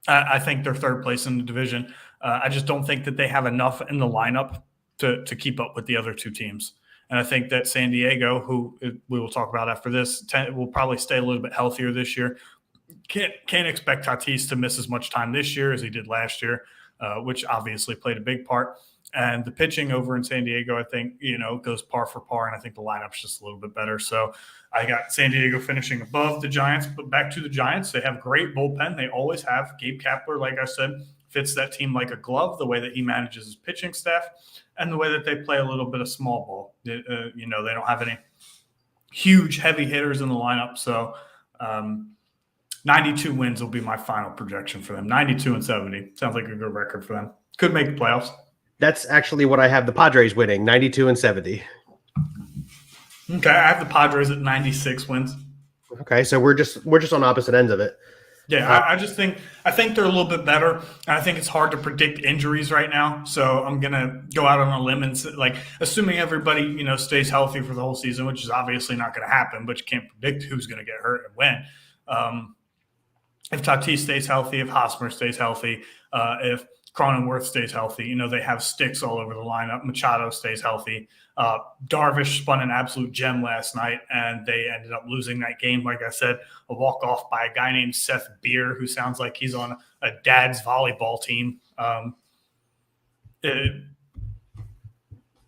I think they're third place in the division. I just don't think that they have enough in the lineup to keep up with the other two teams. And I think that San Diego, who we will talk about after this, will probably stay a little bit healthier this year. Can't expect Tatis to miss as much time this year as he did last year, which obviously played a big part. And the pitching over in San Diego, I think, goes par for par, and I think the lineup's just a little bit better. So I got San Diego finishing above the Giants, but back to the Giants. They have great bullpen. They always have. Gabe Kapler, like I said, fits that team like a glove, the way that he manages his pitching staff and the way that they play a little bit of small ball. They don't have any huge heavy hitters in the lineup. So 92 wins will be my final projection for them. 92-70. Sounds like a good record for them. Could make the playoffs. That's actually what I have the Padres winning, 92-70. Okay, I have the Padres at 96 wins. Okay, so we're just on opposite ends of it. Yeah, I think they're a little bit better. And I think it's hard to predict injuries right now. So I'm gonna go out on a limb and say, assuming everybody stays healthy for the whole season, which is obviously not going to happen, but you can't predict who's going to get hurt and when. If Tatis stays healthy, if Hosmer stays healthy, if Cronenworth stays healthy, they have sticks all over the lineup. Machado stays healthy. Darvish spun an absolute gem last night, and they ended up losing that game. Like I said, a walk-off by a guy named Seth Beer, who sounds like he's on a dad's volleyball team. That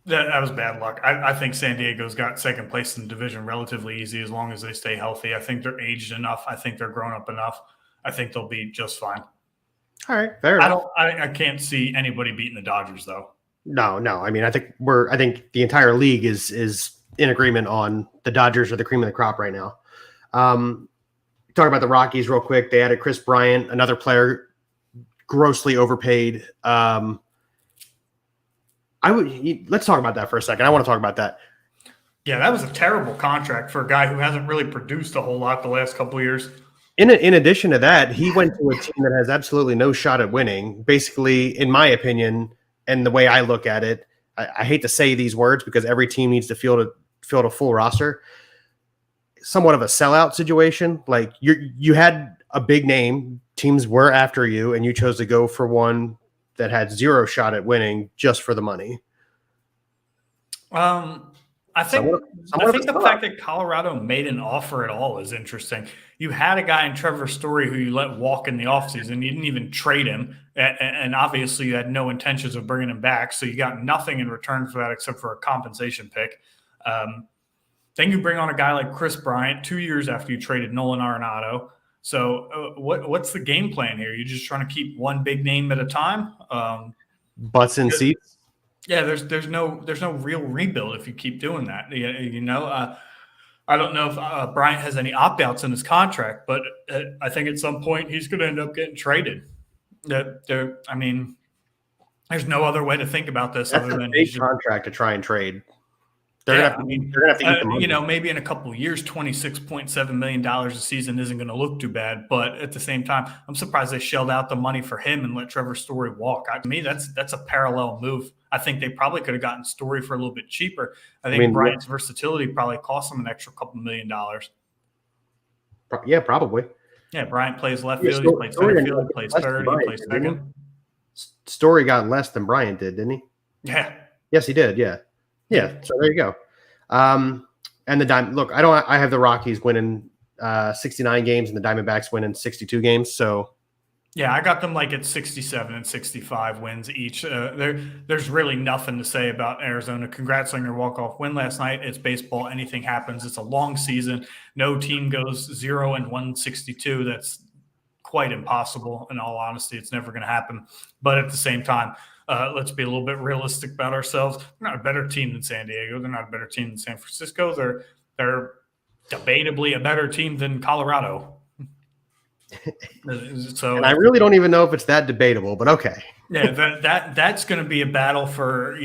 was bad luck. I think San Diego's got second place in the division relatively easy as long as they stay healthy. I think they're aged enough. I think they're grown up enough. I think they'll be just fine. All right, fair enough. I can't see anybody beating the Dodgers though. No. I mean, I think the entire league is in agreement on the Dodgers are the cream of the crop right now. Talk about the Rockies real quick. They added Chris Bryant, another player grossly overpaid. Let's talk about that for a second. I want to talk about that. Yeah, that was a terrible contract for a guy who hasn't really produced a whole lot the last couple of years. In addition to that, he went to a team that has absolutely no shot at winning. Basically, in my opinion, and the way I look at it, I hate to say these words because every team needs to field a full roster. Somewhat of a sellout situation. Like you had a big name, teams were after you, and you chose to go for one that had zero shot at winning just for the money. I think the fact that Colorado made an offer at all is interesting. You had a guy in Trevor Story who you let walk in the offseason. You didn't even trade him. And obviously you had no intentions of bringing him back. So you got nothing in return for that except for a compensation pick. Then you bring on a guy like Chris Bryant 2 years after you traded Nolan Arenado. So what's the game plan here? You're just trying to keep one big name at a time? Butts in seats? Yeah, there's no real rebuild if you keep doing that. I don't know if Bryant has any opt-outs in his contract, but I think at some point he's going to end up getting traded. There's no other way to think about this. That's a big contract to try and trade. They're gonna have to eat the money. Maybe in a couple of years, $26.7 million a season isn't going to look too bad. But at the same time, I'm surprised they shelled out the money for him and let Trevor Story walk. To me, that's a parallel move. I think they probably could have gotten Story for a little bit cheaper. I think Bryant's versatility probably cost them an extra couple $1 million. Yeah, probably. Yeah, Bryant plays left field. He plays center field. He plays third. He plays second. Story got less than Bryant did, didn't he? Yeah. Yes, he did. Yeah. So there you go. And the look, I have the Rockies winning 69 games and the Diamondbacks winning 62 games. So yeah, I got them like at 67 and 65 wins each. There's really nothing to say about Arizona. Congrats on your walk-off win last night. It's baseball. Anything happens. It's a long season. No team goes 0-162. That's quite impossible. In all honesty, it's never going to happen. But at the same time, let's be a little bit realistic about ourselves. They're not a better team than San Diego. They're not a better team than San Francisco. They're debatably a better team than Colorado. So, and I really don't even know if it's that debatable, but okay. Yeah, that's going to be a battle for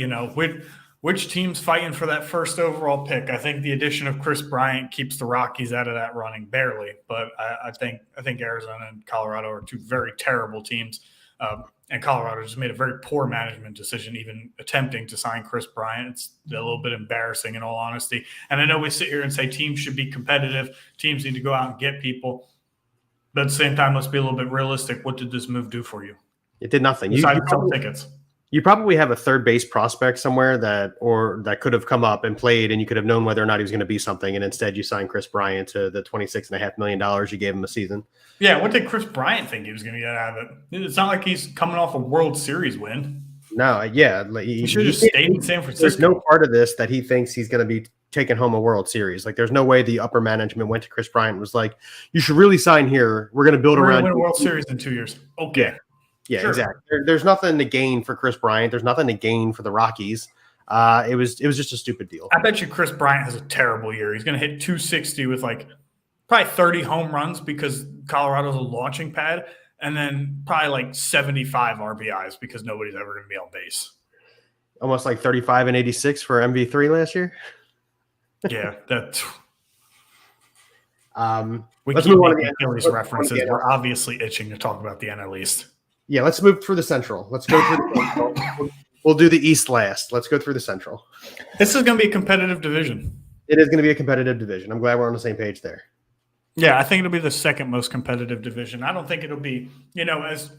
which team's fighting for that first overall pick. I think the addition of Chris Bryant keeps the Rockies out of that running barely, but I think Arizona and Colorado are two very terrible teams. And Colorado just made a very poor management decision, even attempting to sign Chris Bryant. It's a little bit embarrassing in all honesty. And I know we sit here and say teams should be competitive. Teams need to go out and get people. But at the same time, let's be a little bit realistic. What did this move do for you? It did nothing. Besides sell tickets. You probably have a third base prospect somewhere that could have come up and played, and you could have known whether or not he was going to be something. And instead, you signed Chris Bryant to the $26.5 million you gave him a season. Yeah, what did Chris Bryant think he was going to get out of it? It's not like he's coming off a World Series win. No, yeah, he should have just stayed in San Francisco. There's no part of this that he thinks he's going to be taking home a World Series. Like, there's no way the upper management went to Chris Bryant and was like, "You should really sign here. We're going to build around." We're going to win a World Series in 2 years. Okay. Yeah, sure. Exactly. There's nothing to gain for Chris Bryant. There's nothing to gain for the Rockies. It was just a stupid deal. I bet you Chris Bryant has a terrible year. He's going to hit 260 with probably 30 home runs because Colorado's a launching pad, and then probably 75 RBIs because nobody's ever going to be on base. Almost like 35 and 86 for MV3 last year. Yeah, that's. We let's keep move on to the Phillies references. We're obviously itching to talk about the NL East. Yeah, let's move through the Central. Let's go through the Central. We'll do the East last. Let's go through the Central. This is going to be a competitive division. It is going to be a competitive division. I'm glad we're on the same page there. Yeah, I think it'll be the second most competitive division. I don't think it'll be, as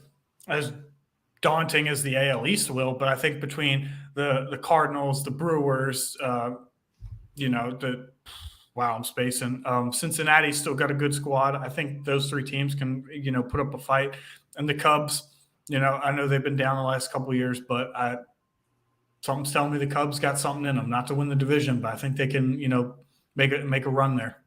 daunting as the AL East will, but I think between the Cardinals, the Brewers, I'm spacing. Cincinnati's still got a good squad. I think those three teams can, put up a fight. And the Cubs, I know they've been down the last couple of years, but something's telling me the Cubs got something in them, not to win the division, but I think they can, make a run there.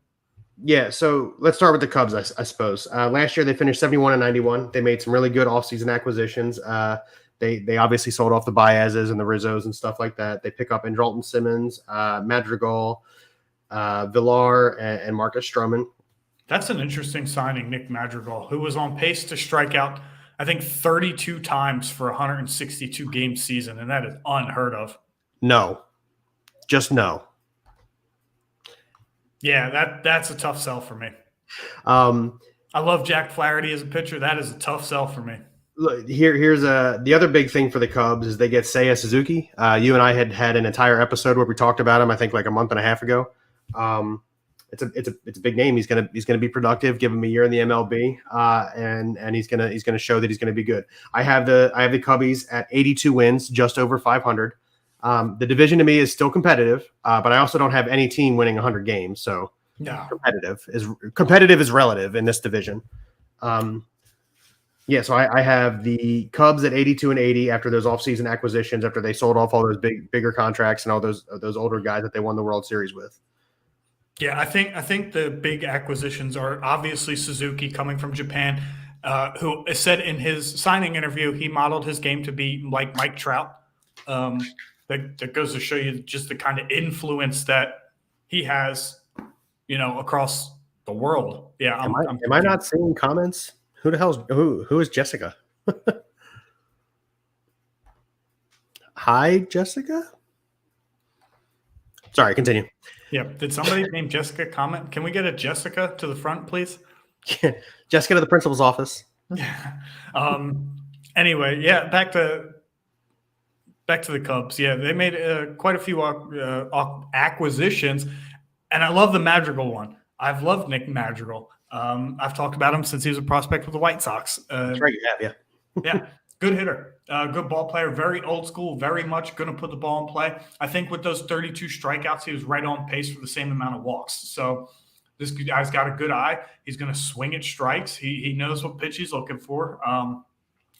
Yeah, so let's start with the Cubs, I suppose. Last year they finished 71-91. They made some really good offseason acquisitions. They obviously sold off the Baez's and the Rizzos and stuff like that. They pick up Andrelton Simmons, Madrigal, Villar, and Marcus Stroman. That's an interesting signing, Nick Madrigal, who was on pace to strike out, I think, 32 times for a 162-game season, and that is unheard of. No. Just no. Yeah, that's a tough sell for me. I love Jack Flaherty as a pitcher. That is a tough sell for me. Look, here's the other big thing for the Cubs is they get Seiya Suzuki. You and I had an entire episode where we talked about him, I think a month and a half ago. It's a big name. He's gonna be productive. Give him a year in the MLB, and he's gonna show that he's gonna be good. I have the Cubbies at 82 wins, just over 500. The division to me is still competitive, but I also don't have any team winning 100 games. So no. competitive is relative in this division. So I have the Cubs at 82 and 80 after those offseason acquisitions, after they sold off all those bigger contracts and all those older guys that they won the World Series with. Yeah, I think the big acquisitions are obviously Suzuki coming from Japan, who said in his signing interview he modeled his game to be like Mike Trout. That goes to show you just the kind of influence that he has, across the world. Yeah, am I not seeing comments? Who the hell's who is Jessica? Hi, Jessica. Sorry, continue. Yeah. Did somebody named Jessica comment? Can we get a Jessica to the front, please? Jessica to the principal's office. Yeah. Anyway, yeah, back to the Cubs. Yeah, they made quite a few acquisitions, and I love the Madrigal one. I've loved Nick Madrigal. I've talked about him since he was a prospect with the White Sox. That's right, you have, yeah. Yeah, good hitter, good ball player, very old school, very much going to put the ball in play. I think with those 32 strikeouts, he was right on pace for the same amount of walks. So this guy's got a good eye. He's going to swing at strikes. He knows what pitch he's looking for.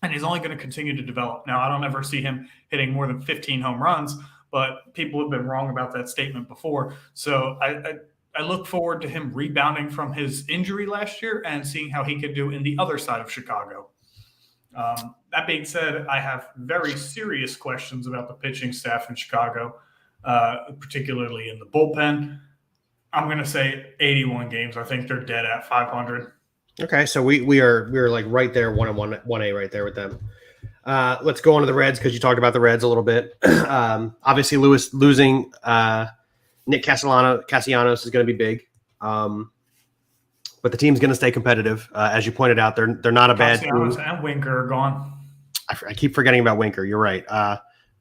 And he's only going to continue to develop. Now, I don't ever see him hitting more than 15 home runs, but people have been wrong about that statement before. So I look forward to him rebounding from his injury last year and seeing how he could do in the other side of Chicago. That being said, I have very serious questions about the pitching staff in Chicago, particularly in the bullpen. I'm going to say 81 games. I think they're dead at 500. Okay, so we're like right there, 1A right there with them. Let's go on to the Reds because you talked about the Reds a little bit. Obviously, losing Nick Castellanos is going to be big, but the team's going to stay competitive. As you pointed out, they're not a bad team. And Winker are gone. I keep forgetting about Winker. You're right.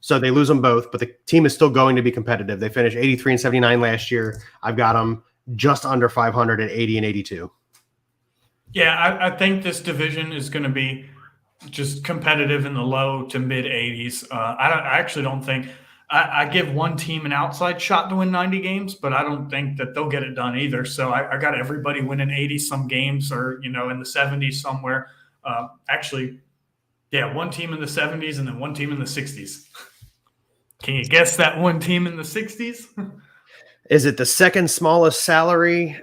So they lose them both, but the team is still going to be competitive. They finished 83 and 79 last year. I've got them just under 500 at 80 and 82. Yeah, I think this division is going to be just competitive in the low to mid 80s. I actually don't think I give one team an outside shot to win 90 games, but I don't think that they'll get it done either. So I got everybody winning 80 some games or in the 70s somewhere. One team in the 70s and then one team in the 60s. Can you guess that one team in the 60s? Is it the second smallest salary?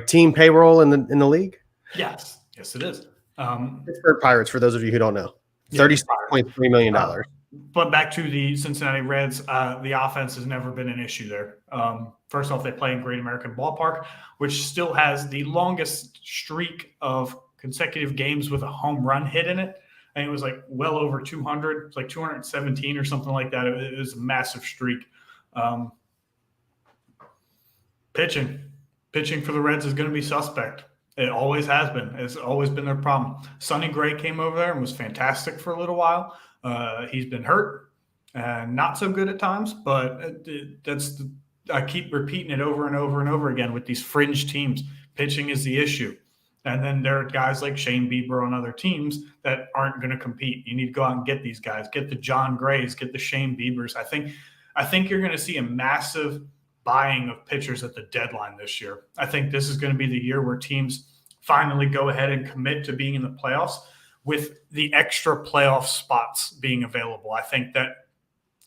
Team payroll in the league? Yes, it is. Pittsburgh Pirates, for those of you who don't know, $36.3 million. But back to the Cincinnati Reds, the offense has never been an issue there. First off, they play in Great American Ballpark, which still has the longest streak of consecutive games with a home run hit in it. I think it was like well over 200. It's like 217 or something like that. It was a massive streak. Pitching for the Reds is going to be suspect. It always has been. It's always been their problem. Sonny Gray came over there and was fantastic for a little while. He's been hurt and not so good at times, but I keep repeating it over and over and over again with these fringe teams. Pitching is the issue. And then there are guys like Shane Bieber on other teams that aren't going to compete. You need to go out and get these guys. Get the John Grays, get the Shane Biebers. I think you're going to see a massive buying of pitchers at the deadline this year. I think this is going to be the year where teams finally go ahead and commit to being in the playoffs with the extra playoff spots being available. I think that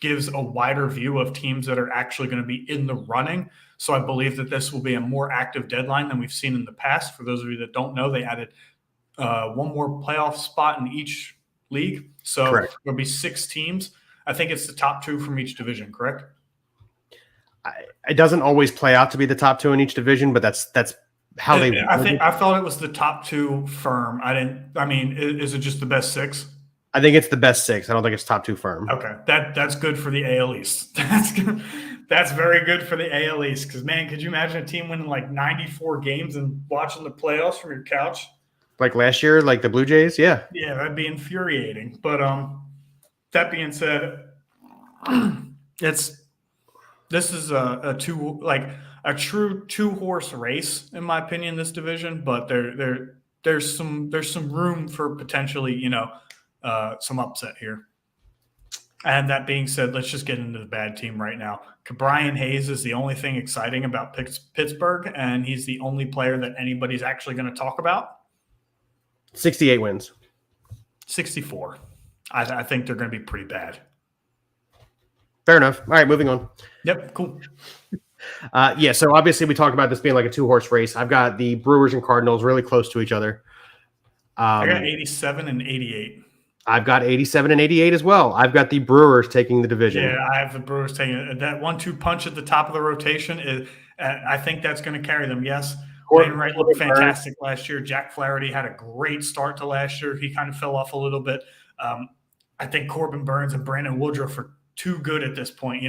gives a wider view of teams that are actually going to be in the running. So I believe that this will be a more active deadline than we've seen in the past. For those of you that don't know, they added one more playoff spot in each league. So Correct. There'll be 6 teams. I think it's the top 2 from each division, correct? It doesn't always play out to be the top 2 in each division, but that's how they. I thought it was the top 2 firm. Is it just the best 6? I think it's the best 6. I don't think it's top 2 firm. Okay, that's good for the AL East. That's good. That's very good for the AL East. Because man, could you imagine a team winning like 94 games and watching the playoffs from your couch? Like last year, like the Blue Jays, yeah. Yeah, that'd be infuriating. But that being said, this is a true 2-horse race in my opinion. This division, but there's some room for potentially some upset here. And that being said, let's just get into the bad team right now. Brian Hayes is the only thing exciting about Pittsburgh, and he's the only player that anybody's actually going to talk about. 68 wins. 64. I think they're going to be pretty bad. Fair enough. All right, moving on. Yep, cool. So obviously we talked about this being like a 2-horse race. I've got the Brewers and Cardinals really close to each other. I got 87 and 88. I've got 87 and 88 as well. I've got the Brewers taking the division. Yeah, I have the Brewers taking it. That 1-2 punch at the top of the rotation I think that's going to carry them. Yes, Wainwright looked fantastic last year. Jack Flaherty had a great start to last year. He kind of fell off a little bit. I think Corbin Burns and Brandon Woodruff are too good at this point.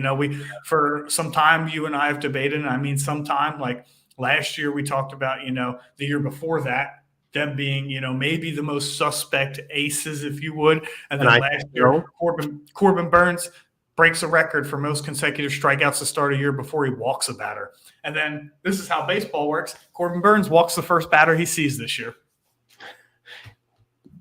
For some time, you and I have debated, and I mean sometime, like last year we talked about, the year before that, them being, maybe the most suspect aces, if you would. And then last year, Corbin Burns breaks a record for most consecutive strikeouts to start a year before he walks a batter. And then this is how baseball works. Corbin Burns walks the first batter he sees this year.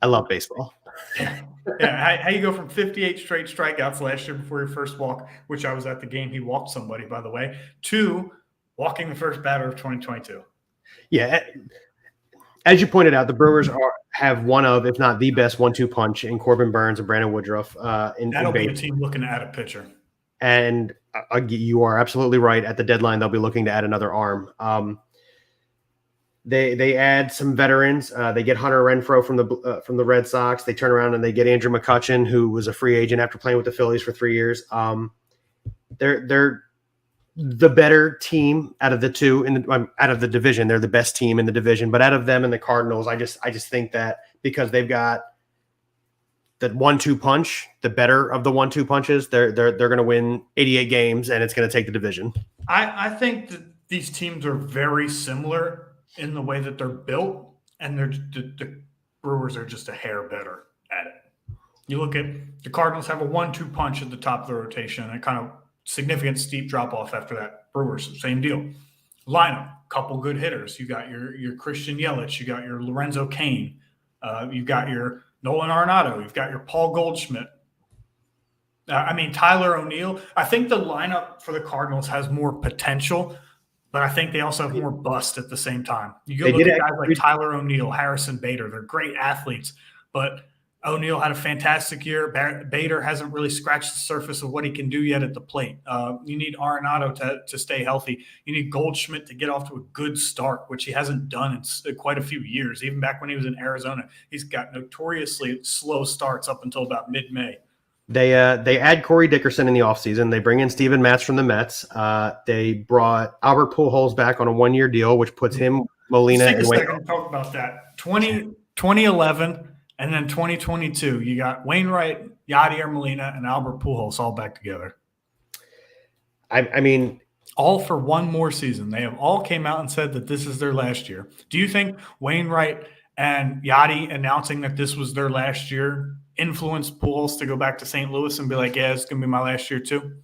I love baseball. Yeah, how you go from 58 straight strikeouts last year before your first walk, which I was at the game, he walked somebody, by the way, to walking the first batter of 2022. Yeah. As you pointed out, the Brewers have one of, if not the best 1-2 punch in Corbin Burns and Brandon Woodruff. That'll be a team looking to add a pitcher. And you are absolutely right. At the deadline, they'll be looking to add another arm. They add some veterans. They get Hunter Renfroe from the Red Sox. They turn around and they get Andrew McCutchen, who was a free agent after playing with the Phillies for 3 years. They're the better team out of the two out of the division. They're the best team in the division. But out of them and the Cardinals, I just think that because they've got that 1-2 punch, the better of the 1-2 punches, they're going to win 88 games, and it's going to take the division. I think that these teams are very similar in the way that they're built, and the Brewers are just a hair better at it. You look at the Cardinals have a 1-2 punch at the top of the rotation, and a kind of significant steep drop off after that. Brewers, same deal. Lineup, couple good hitters. You got your Christian Yelich, you got your Lorenzo Cain, you got your Nolan Arenado, you've got your Paul Goldschmidt. Tyler O'Neill. I think the lineup for the Cardinals has more potential, but I think they also have more bust at the same time. You go look at guys like Tyler O'Neill, Harrison Bader. They're great athletes, but O'Neill had a fantastic year. Bader hasn't really scratched the surface of what he can do yet at the plate. You need Arenado to stay healthy. You need Goldschmidt to get off to a good start, which he hasn't done in quite a few years. Even back when he was in Arizona, he's got notoriously slow starts up until about mid-May. They add Corey Dickerson in the offseason. They bring in Steven Matz from the Mets. They brought Albert Pujols back on a 1-year deal, which puts him, Molina, and Wayne. Second to talk about that. 2011 and then 2022, you got Wainwright, Yadier Molina, and Albert Pujols all back together. I mean, all for one more season. They have all came out and said that this is their last year. Do you think Wainwright and Yadi announcing that this was their last year influenced Pujols to go back to St. Louis and be like, yeah, it's going to be my last year too?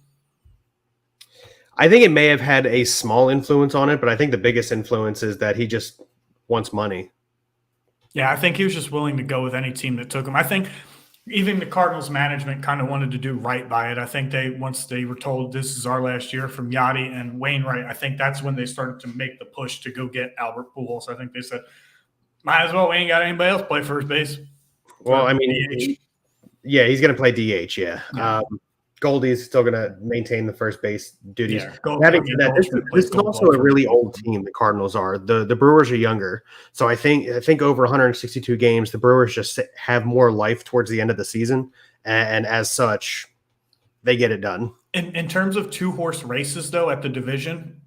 I think it may have had a small influence on it, but I think the biggest influence is that he just wants money. Yeah, I think he was just willing to go with any team that took him. I think even the Cardinals management kind of wanted to do right by it. I think once they were told this is our last year from Yadi and Wainwright, I think that's when they started to make the push to go get Albert Pujols. I think they said, might as well, we ain't got anybody else play first base. Well, he's going to play DH, yeah. Goldie's still going to maintain the first base duties. Yeah, having said that, this is also a really old team, the Cardinals are. The Brewers are younger. So I think over 162 games, the Brewers just have more life towards the end of the season. And as such, they get it done. In terms of 2-horse races, though, at the division,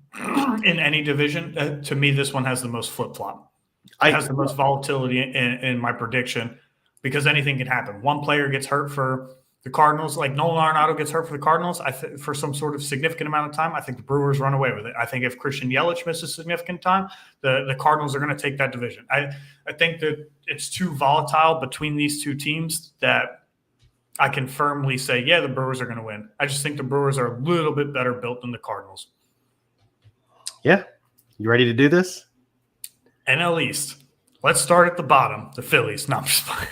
in any division, to me, this one has the most flip-flop. It has the most volatility in my prediction because anything can happen. One player gets hurt for the Cardinals, like Nolan Arenado gets hurt for the Cardinals for some sort of significant amount of time. I think the Brewers run away with it. I think if Christian Yelich misses significant time, the Cardinals are going to take that division. I think that it's too volatile between these two teams that I can firmly say, yeah, the Brewers are going to win. I just think the Brewers are a little bit better built than the Cardinals. Yeah. You ready to do this? NL East. Let's start at the bottom. The Phillies. No, I'm just fine.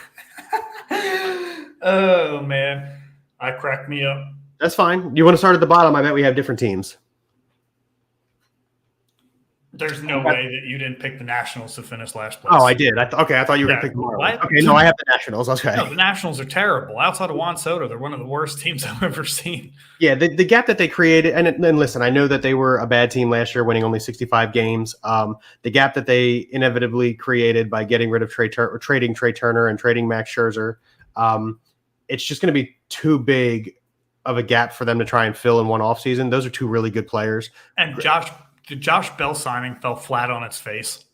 Oh, man. I cracked me up. That's fine. You want to start at the bottom? I bet we have different teams. There's no way that you didn't pick the Nationals to finish last place. Oh, I did. I thought you were going to pick the Marlins. Okay, no, I have the Nationals. Okay. No, the Nationals are terrible. Outside of Juan Soto, they're one of the worst teams I've ever seen. Yeah, the gap that they created, and listen, I know that they were a bad team last year, winning only 65 games. The gap that they inevitably created by getting rid of trading Trey Turner and trading Max Scherzer, it's just going to be too big of a gap for them to try and fill in one offseason. Those are two really good players. And the Josh Bell signing fell flat on its face.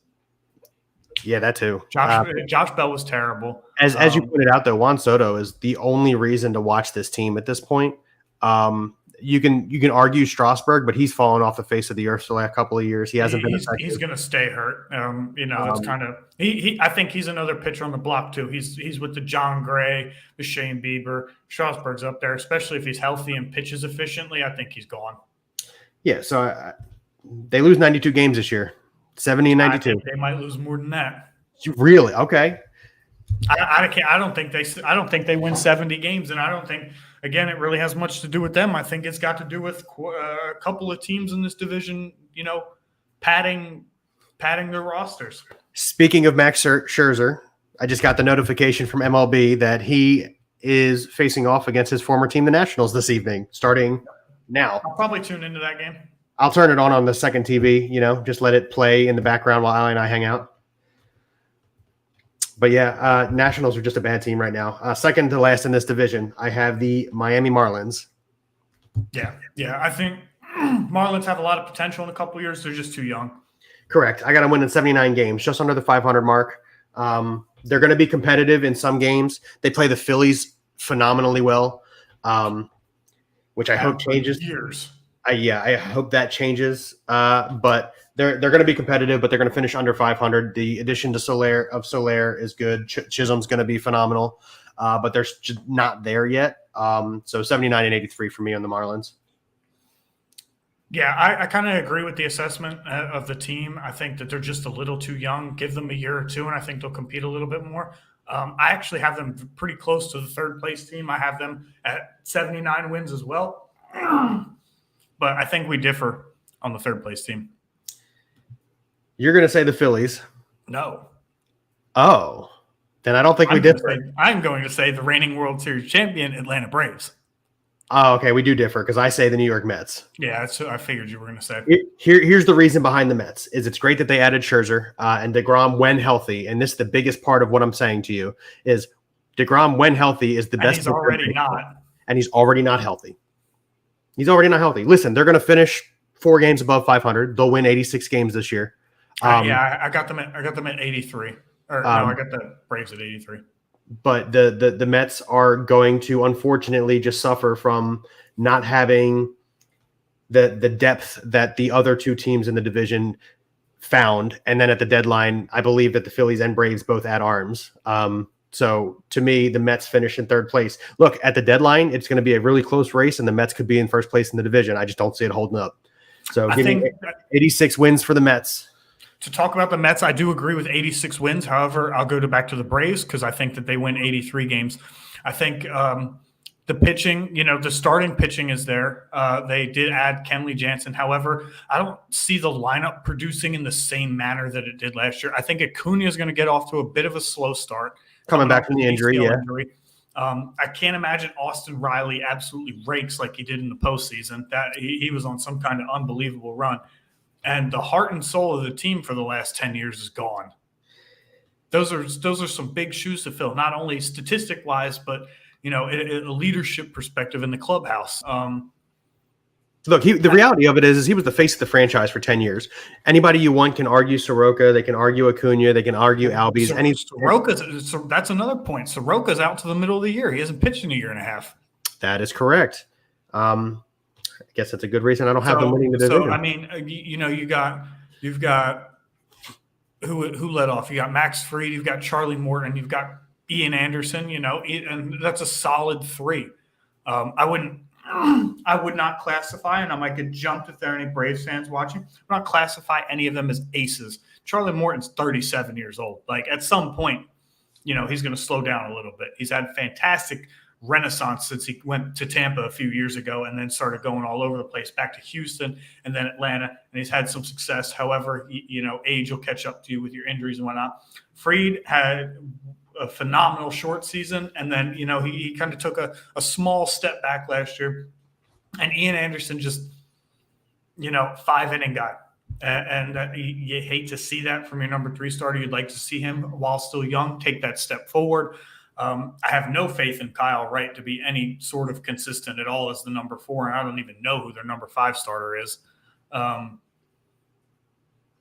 Yeah, that too. Josh Bell was terrible. As you pointed out, though, Juan Soto is the only reason to watch this team at this point. You can argue Strasburg, but he's fallen off the face of the earth the last couple of years. He hasn't been effective. He's going to stay hurt. That's kind of I think he's another pitcher on the block too. He's with the John Gray, the Shane Bieber. Strasburg's up there, especially if he's healthy and pitches efficiently. I think he's gone. Yeah, so they lose 92 games this year, 70 and 92. I think they might lose more than that. Really? Okay. I don't think they win 70 games, and I don't think. Again, it really has much to do with them. I think it's got to do with a couple of teams in this division, padding their rosters. Speaking of Max Scherzer, I just got the notification from MLB that he is facing off against his former team, the Nationals, this evening, starting now. I'll probably tune into that game. I'll turn it on the second TV, just let it play in the background while Allie and I hang out. But yeah, Nationals are just a bad team right now. Second to last in this division, I have the Miami Marlins. Yeah. I think Marlins have a lot of potential in a couple of years. They're just too young. Correct. I got them winning 79 games, just under the 500 mark. They're going to be competitive in some games. They play the Phillies phenomenally well, which I hope changes. Years. I hope that changes. But they're going to be competitive, but they're going to finish under 500. The addition to Soler is good. Chisholm's going to be phenomenal, but they're just not there yet. So 79 and 83 for me on the Marlins. Yeah, I kind of agree with the assessment of the team. I think that they're just a little too young. Give them a year or two, and I think they'll compete a little bit more. I actually have them pretty close to the third place team. I have them at 79 wins as well. But I think we differ on the third place team. You're going to say the Phillies? No. Oh, then I don't think we differ. I'm going to say the reigning World Series champion Atlanta Braves. Oh, okay, we do differ because I say the New York Mets. Yeah, that's what I figured you were going to say. Here's the reason behind the Mets is it's great that they added Scherzer and DeGrom when healthy, and this is the biggest part of what I'm saying to you is DeGrom when healthy is the best. He's already not. And he's already not healthy. He's already not healthy. Listen, they're going to finish 4 games above 500. They'll win 86 games this year. I got them at 83. I got the Braves at 83. But the Mets are going to unfortunately just suffer from not having the depth that the other two teams in the division found. And then at the deadline, I believe that the Phillies and Braves both add arms. So to me, the Mets finish in third place. Look, at the deadline, it's going to be a really close race, and the Mets could be in first place in the division. I just don't see it holding up. So give me 86 wins for the Mets. To talk about the Mets, I do agree with 86 wins. However, I'll go back to the Braves because I think that they win 83 games. I think the pitching, the starting pitching is there. They did add Kenley Jansen. However, I don't see the lineup producing in the same manner that it did last year. I think Acuna is going to get off to a bit of a slow start. Coming back from the injury, yeah. I can't imagine Austin Riley absolutely rakes like he did in the postseason. That he was on some kind of unbelievable run. And the heart and soul of the team for the last 10 years is gone. Those are some big shoes to fill, not only statistic-wise, but a leadership perspective in the clubhouse. Look, the reality of it is he was the face of the franchise for 10 years. Anybody you want can argue Soroka, they can argue Acuna, they can argue Albies. That's another point. Soroka's out to the middle of the year. He hasn't pitched in a year and a half. That is correct. I guess that's a good reason I don't have them winning the division. So I mean, you've got who led off? You got Max Fried, you've got Charlie Morton, you've got Ian Anderson. And that's a solid 3. I would not classify, and I might get jumped if there are any Braves fans watching. I would not classify any of them as aces. Charlie Morton's 37 years old. Like at some point, he's going to slow down a little bit. He's had fantastic renaissance since he went to Tampa a few years ago and then started going all over the place, back to Houston and then Atlanta, and he's had some success. However, age will catch up to you with your injuries and whatnot. Fried had a phenomenal short season, and then he kind of took a small step back last year. And Ian Anderson just 5-inning guy, and you hate to see that from your number 3 starter. You'd like to see him, while still young, take that step forward. I have no faith in Kyle Wright to be any sort of consistent at all as the number 4, and I don't even know who their number 5 starter is. The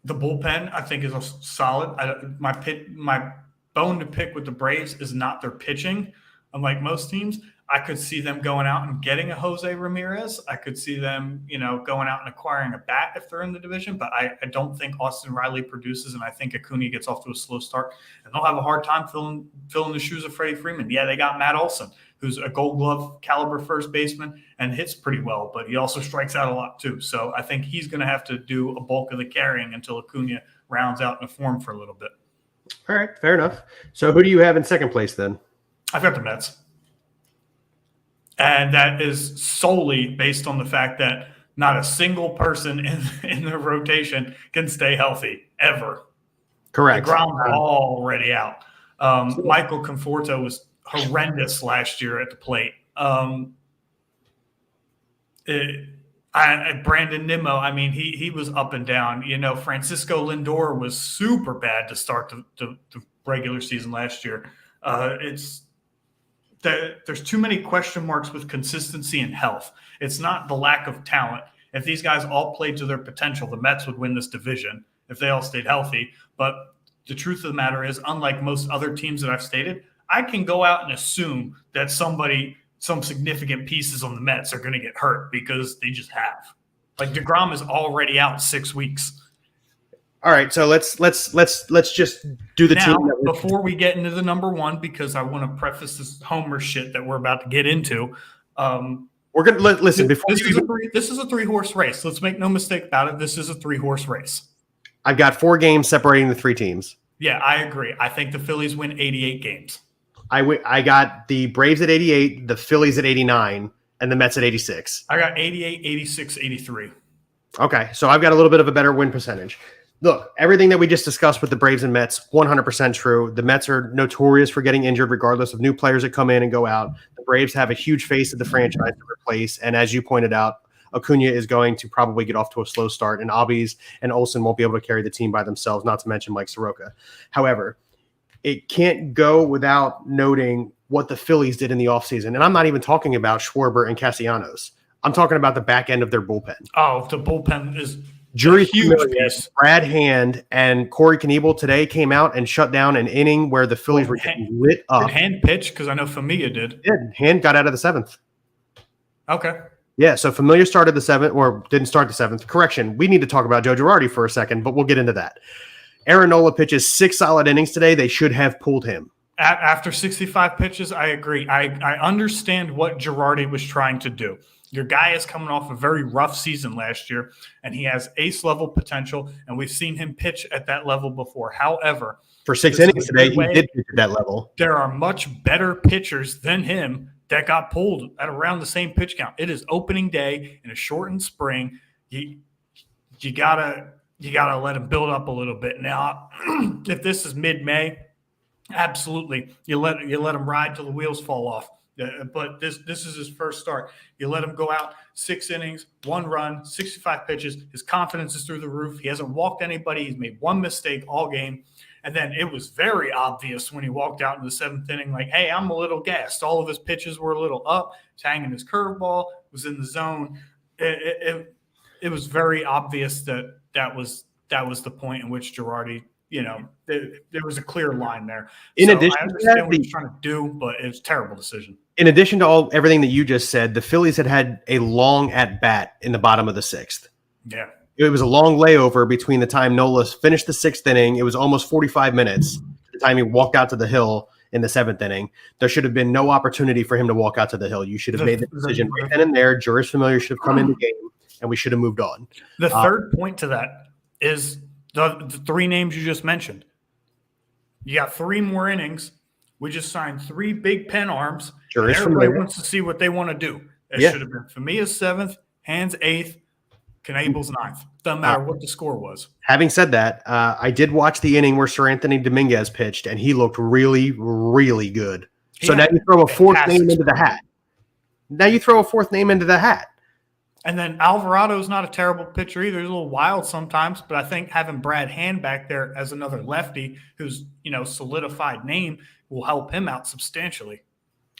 bullpen, I think, is a solid. My bone to pick with the Braves is not their pitching. Unlike most teams, I could see them going out and getting a Jose Ramirez. I could see them, going out and acquiring a bat if they're in the division. But I don't think Austin Riley produces, and I think Acuna gets off to a slow start. And they'll have a hard time filling the shoes of Freddie Freeman. Yeah, they got Matt Olson, who's a Gold Glove caliber first baseman and hits pretty well, but he also strikes out a lot too. So I think he's going to have to do a bulk of the carrying until Acuna rounds out in a form for a little bit. All right, fair enough. So who do you have in second place then? I've got the Mets. And that is solely based on the fact that not a single person in the rotation can stay healthy ever. Correct. DeGrom's already out. Michael Conforto was horrendous last year at the plate. Brandon Nimmo, I mean, he was up and down. Francisco Lindor was super bad to start the regular season last year. There's too many question marks with consistency and health. It's not the lack of talent. If these guys all played to their potential, the Mets would win this division if they all stayed healthy. But the truth of the matter is, unlike most other teams that I've stated, I can go out and assume that some significant pieces on the Mets are going to get hurt because they just have. Like DeGrom is already out 6 weeks. All right, so let's just do the now, team. Before we get into the number one, because I want to preface this Homer shit that we're about to get into. We're gonna listen before. This is a 3-horse race. Let's make no mistake about it. This is a 3-horse race. I've got 4 games separating the 3 teams. Yeah, I agree. I think the Phillies win 88 games. I got the Braves at 88, the Phillies at 89, and the Mets at 86. I got 88, 86, 83. Okay, so I've got a little bit of a better win percentage. Look, everything that we just discussed with the Braves and Mets, 100% true. The Mets are notorious for getting injured regardless of new players that come in and go out. The Braves have a huge face of the franchise to replace, and as you pointed out, Acuna is going to probably get off to a slow start, and Albies and Olsen won't be able to carry the team by themselves, not to mention Mike Soroka. However, it can't go without noting what the Phillies did in the offseason, and I'm not even talking about Schwarber and Castellanos. I'm talking about the back end of their bullpen. Oh, the bullpen is Jury huge piece. Brad Hand and Corey Knebel today came out and shut down an inning where the Phillies were getting lit up. Did Hand pitch? Because I know Familia did. Hand got out of the 7th. Okay. Yeah, so Familia started the 7th, or didn't start the 7th. Correction, we need to talk about Joe Girardi for a second, but we'll get into that. Aaron Nola pitches 6 solid innings today. They should have pulled him. After 65 pitches, I agree. I understand what Girardi was trying to do. Your guy is coming off a very rough season last year, and he has ace-level potential, and we've seen him pitch at that level before. However, for 6 innings today, he did pitch at that level. There are much better pitchers than him that got pulled at around the same pitch count. It is opening day in a shortened spring. You gotta let him build up a little bit. Now, if this is mid-May, absolutely, you let him ride till the wheels fall off. But this is his first start. You let him go out 6 innings, 1 run, 65 pitches. His confidence is through the roof. He hasn't walked anybody. He's made 1 mistake all game. And then it was very obvious when he walked out in the 7th inning, like, hey, I'm a little gassed. All of his pitches were a little up. He's hanging his curveball, was in the zone. It was very obvious that was the point in which Girardi, there was a clear line there. In addition, I understand what he's trying to do, but it's a terrible decision. In addition to everything that you just said, the Phillies had a long at bat in the bottom of the 6th. Yeah. It was a long layover between the time Nola finished the 6th inning. It was almost 45 minutes the time he walked out to the hill in the 7th inning. There should have been no opportunity for him to walk out to the hill. You should have made the decision right then and there. Juris Familia should have come in the game, and we should have moved on. The third point to that is the 3 names you just mentioned. You got 3 more innings. We just signed 3 big pen arms. Everybody wants to see what they want to do. It should have been Familla's 7th, Hand's 8th, Knebel's 9th. Doesn't matter what the score was. Having said that, I did watch the inning where Sir Anthony Dominguez pitched, and he looked really, really good. So now you throw a 4th name into the hat. And then Alvarado's not a terrible pitcher either. He's a little wild sometimes, but I think having Brad Hand back there as another lefty who's, solidified name will help him out substantially.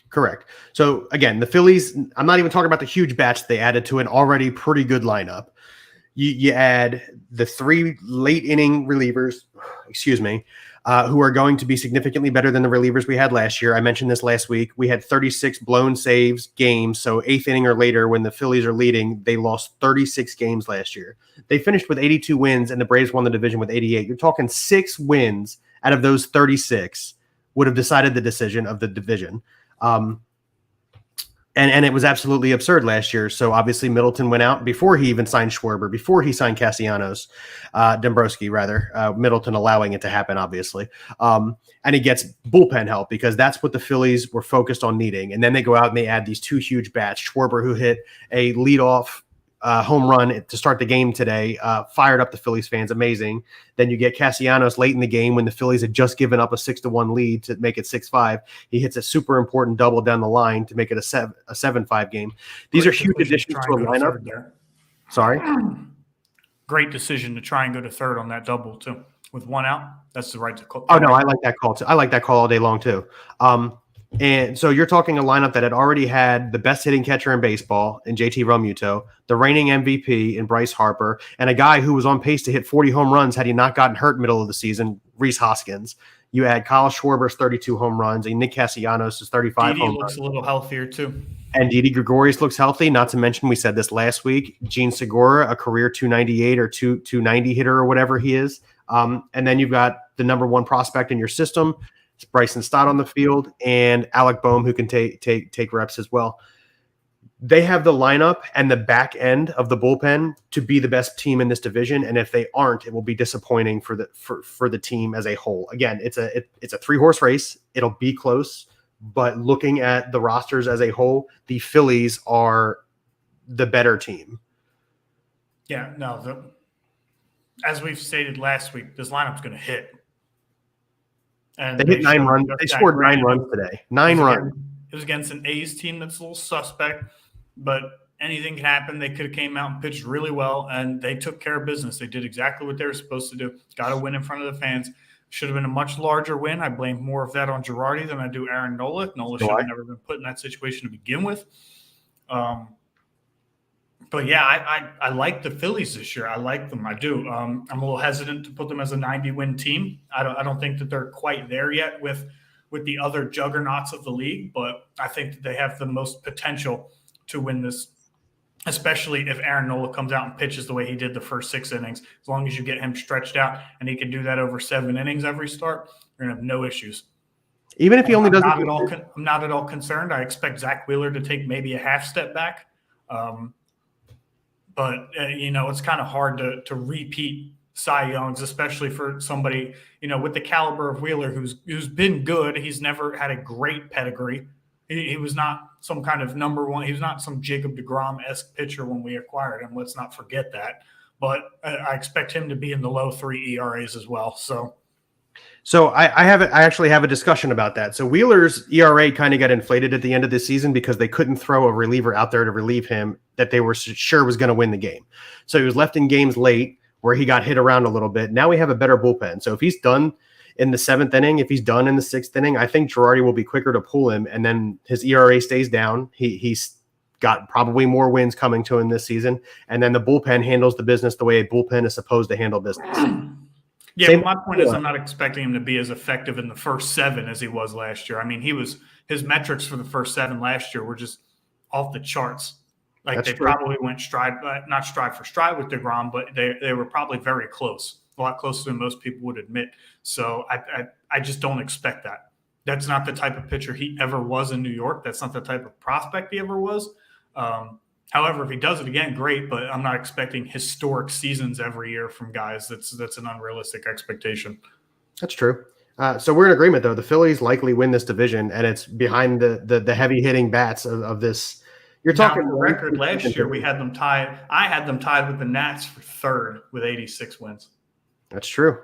Correct. So, again, the Phillies, I'm not even talking about the huge bats they added to an already pretty good lineup. You add the 3 late inning relievers, who are going to be significantly better than the relievers we had last year. I mentioned this last week. We had 36 blown saves games. So 8th inning or later, when the Phillies are leading, they lost 36 games last year. They finished with 82 wins, and the Braves won the division with 88. You're talking 6 wins out of those 36 would have decided the decision of the division. And it was absolutely absurd last year. So obviously Middleton went out before he even signed Schwarber, before he signed Dombrowski rather, Middleton allowing it to happen, obviously. And he gets bullpen help because that's what the Phillies were focused on needing. And then they go out and they add these 2 huge bats. Schwarber, who hit a leadoff home run to start the game today, fired up the Phillies fans. Amazing. Then you get Castellanos late in the game when the Phillies had just given up a 6-1 lead to make it 6-5. He hits a super important double down the line to make it a 7-5 game. These are huge additions to a lineup. Sorry. Great decision to try and go to third on that double too. With 1 out, that's the right to call. Oh no, I like that call too. I like that call all day long too. And so you're talking a lineup that had already had the best hitting catcher in baseball in JT Realmuto, the reigning MVP in Bryce Harper, and a guy who was on pace to hit 40 home runs had he not gotten hurt middle of the season, Rhys Hoskins. You add Kyle Schwarber's 32 home runs and Nick Castellanos' 35 home runs. Looks a little healthier too. And Didi Gregorius looks healthy. Not to mention, we said this last week, Gene Segura, a career 298 or 290 hitter or whatever he is. And then you've got the number 1 prospect in your system. It's Bryson Stott on the field and Alec Boehm, who can take reps as well. They have the lineup and the back end of the bullpen to be the best team in this division. And if they aren't, it will be disappointing for the team as a whole. Again, it's a 3-horse race. It'll be close, but looking at the rosters as a whole, the Phillies are the better team. Yeah, no. As we've stated last week, this lineup's going to hit. And they hit 9 runs. They scored 9 runs today. 9 runs. It was against an A's team that's a little suspect, but anything can happen. They could have came out and pitched really well, and they took care of business. They did exactly what they were supposed to do. Got a win in front of the fans. Should have been a much larger win. I blame more of that on Girardi than I do Aaron Nola. Nola should have never been put in that situation to begin with. But yeah, I like the Phillies this year. I like them. I do. I'm a little hesitant to put them as a 90-win team. I don't think that they're quite there yet with the other juggernauts of the league, but I think that they have the most potential to win this, especially if Aaron Nola comes out and pitches the way he did the first 6 innings. As long as you get him stretched out and he can do that over 7 innings every start, you're going to have no issues. Even if he only doesn't. I'm not at all concerned. I expect Zach Wheeler to take maybe a half step back. But, it's kind of hard to repeat Cy Youngs, especially for somebody, with the caliber of Wheeler, who's been good. He's never had a great pedigree. He was not some kind of number 1. He was not some Jacob deGrom-esque pitcher when we acquired him. Let's not forget that. But I expect him to be in the low 3 ERAs as well. So I actually have a discussion about that. So Wheeler's ERA kind of got inflated at the end of the season because they couldn't throw a reliever out there to relieve him that they were sure was going to win the game. So he was left in games late where he got hit around a little bit. Now we have a better bullpen. So if he's done in the 7th inning, if he's done in the 6th inning, I think Girardi will be quicker to pull him, and then his ERA stays down. He's got probably more wins coming to him this season, and then the bullpen handles the business the way a bullpen is supposed to handle business. Yeah, but my point is I'm not expecting him to be as effective in the first 7 as he was last year. I mean, his metrics for the first 7 last year were just off the charts. Like That's true. Probably went not stride for stride with DeGrom, but they were probably very close, a lot closer than most people would admit. So I just don't expect that. That's not the type of pitcher he ever was in New York. That's not the type of prospect he ever was. However, if he does it again, great, but I'm not expecting historic seasons every year from guys. That's an unrealistic expectation. That's true. So we're in agreement, though. The Phillies likely win this division, and it's behind the heavy-hitting bats of this. You're talking the record last year. We had them tied. I had them tied with the Nats for 3rd with 86 wins. That's true.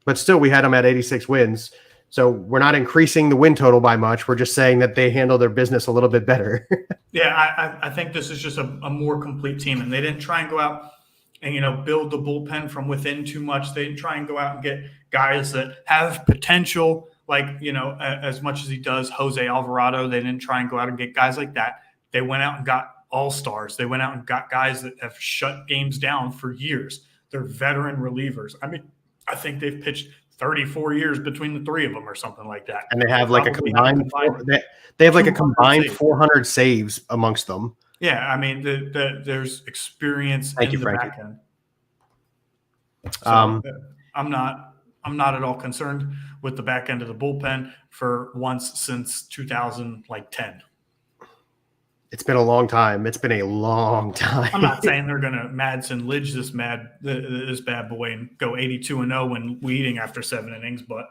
But still, we had them at 86 wins. So we're not increasing the win total by much. We're just saying that they handle their business a little bit better. Yeah, I think this is just a more complete team. And they didn't try and go out and, build the bullpen from within too much. They didn't try and go out and get guys that have potential, like, as much as he does Jose Alvarado. They didn't try and go out and get guys like that. They went out and got all-stars. They went out and got guys that have shut games down for years. They're veteran relievers. I mean, I think they've pitched 34 years between the three of them or something like that. And they have like a combined they have like a combined 400 saves amongst them. Yeah, I mean, there's experience in the back end. So I'm not at all concerned with the back end of the bullpen for once since 2010. It's been a long time. It's been a long time. I'm not saying they're going to Madsen Lidge this bad boy and go 82-0 when leading after 7 innings, but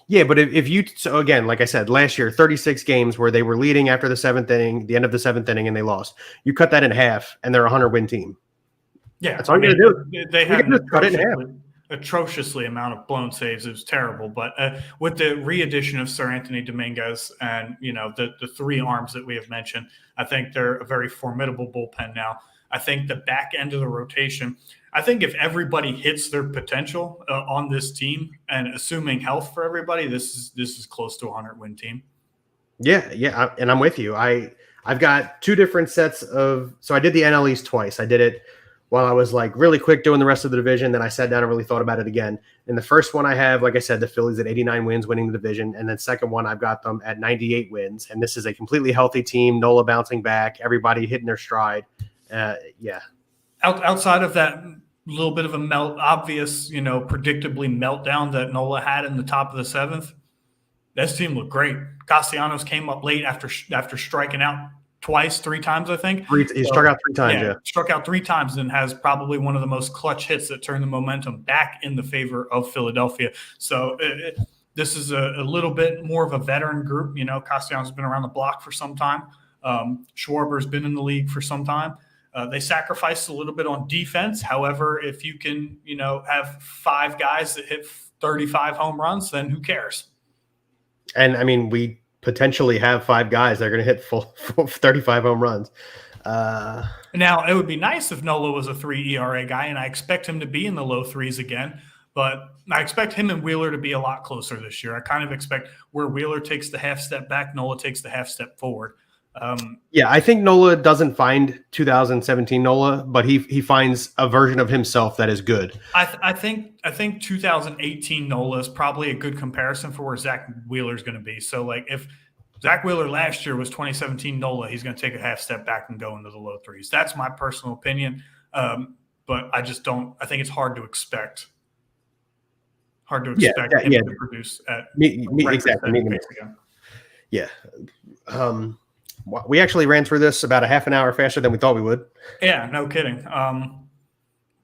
yeah, but if you so again, like I said, last year 36 games where they were leading after the 7th inning, the end of the 7th inning, and they lost. You cut that in half, and they're a 100-win team. Yeah, that's all you got to do. They had an atrociously amount of blown saves. It was terrible. But with the re-addition of Sir Anthony Dominguez and the three arms that we have mentioned, I think they're a very formidable bullpen now. I think the back end of the rotation, I think if everybody hits their potential on this team, and assuming health for everybody, this is close to a 100-win team. Yeah, and I'm with you. I've got two different sets of. So I did the NL East twice. I did it while I was like really quick doing the rest of the division. Then I sat down and really thought about it again. In the first one I have, like I said, the Phillies at 89 wins winning the division. And then second one, I've got them at 98 wins. And this is a completely healthy team. Nola bouncing back, everybody hitting their stride. Yeah. Outside of that little bit of a obvious, predictably meltdown that Nola had in the top of the 7th, this team looked great. Castellanos came up late after striking out three times, I think. He struck out 3 times, yeah. Struck out 3 times and has probably one of the most clutch hits that turned the momentum back in the favor of Philadelphia. So this is a little bit more of a veteran group. Castellanos has been around the block for some time. Schwarber's been in the league for some time. They sacrificed a little bit on defense. However, if you can, have 5 guys that hit 35 home runs, then who cares? And, I mean, we potentially have 5 guys that are going to hit full 35 home runs. Now, it would be nice if Nola was a 3 ERA guy, and I expect him to be in the low 3s again. But I expect him and Wheeler to be a lot closer this year. I kind of expect where Wheeler takes the half step back, Nola takes the half step forward. Yeah, I think Nola doesn't find 2017 Nola, but he finds a version of himself that is good. I think 2018 Nola is probably a good comparison for where Zach Wheeler is going to be. So, like, if Zach Wheeler last year was 2017 Nola, he's going to take a half step back and go into the low 3s. That's my personal opinion, but I just don't. I think it's hard to expect. Hard to expect him to produce at exactly. Yeah. We actually ran through this about a half an hour faster than we thought we would. Yeah, no kidding.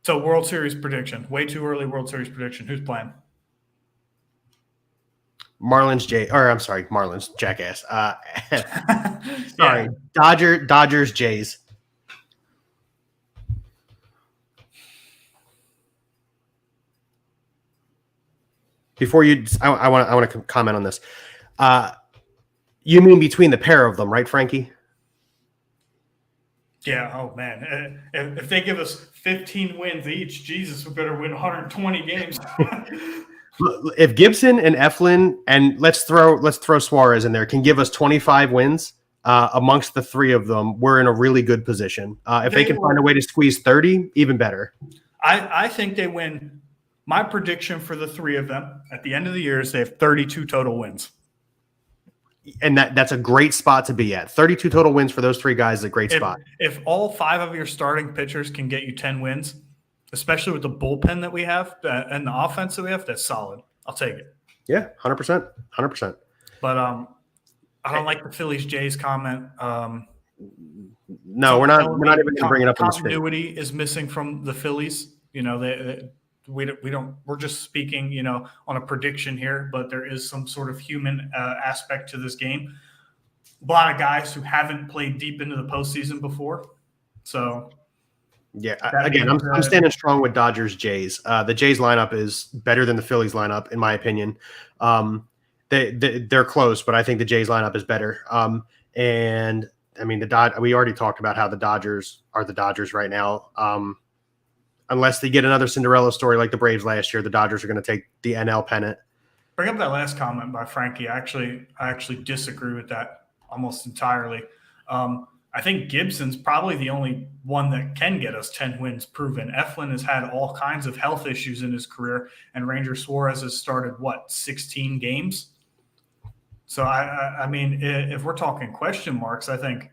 So World Series prediction. Way too early World Series prediction. Who's playing? Marlins, jackass. Sorry. Yeah. Dodgers, Jays. Before you, I want to comment on this. You mean between the pair of them, right, Frankie? Yeah. Oh, man. If they give us 15 wins each, Jesus, we better win 120 games. If Gibson and Eflin, and let's throw Suarez in there, can give us 25 wins amongst the 3 of them, we're in a really good position. If they can find a way to squeeze 30, even better. I think they win. My prediction for the 3 of them at the end of the year is they have 32 total wins. And that's a great spot to be at. 32 total wins for those 3 guys is a great spot. If all 5 of your starting pitchers can get you 10 wins, especially with the bullpen that we have and the offense that we have, that's solid. I'll take it. Yeah, 100%. But I don't like the Phillies Jays comment. No, we're not even going to bring it up. Continuity is missing from the Phillies. We're just speaking, on a prediction here, but there is some sort of human aspect to this game. A lot of guys who haven't played deep into the postseason before. So, yeah, again, I'm standing strong with Dodgers Jays. The Jays lineup is better than the Phillies lineup, in my opinion. They're close, but I think the Jays lineup is better. And I mean, we already talked about how the Dodgers are the Dodgers right now. Unless they get another Cinderella story like the Braves last year, the Dodgers are going to take the NL pennant. Bring up that last comment by Frankie. I actually disagree with that almost entirely. I think Gibson's probably the only one that can get us 10 wins proven. Eflin has had all kinds of health issues in his career, and Ranger Suarez has started, 16 games? So, I mean, if we're talking question marks, I think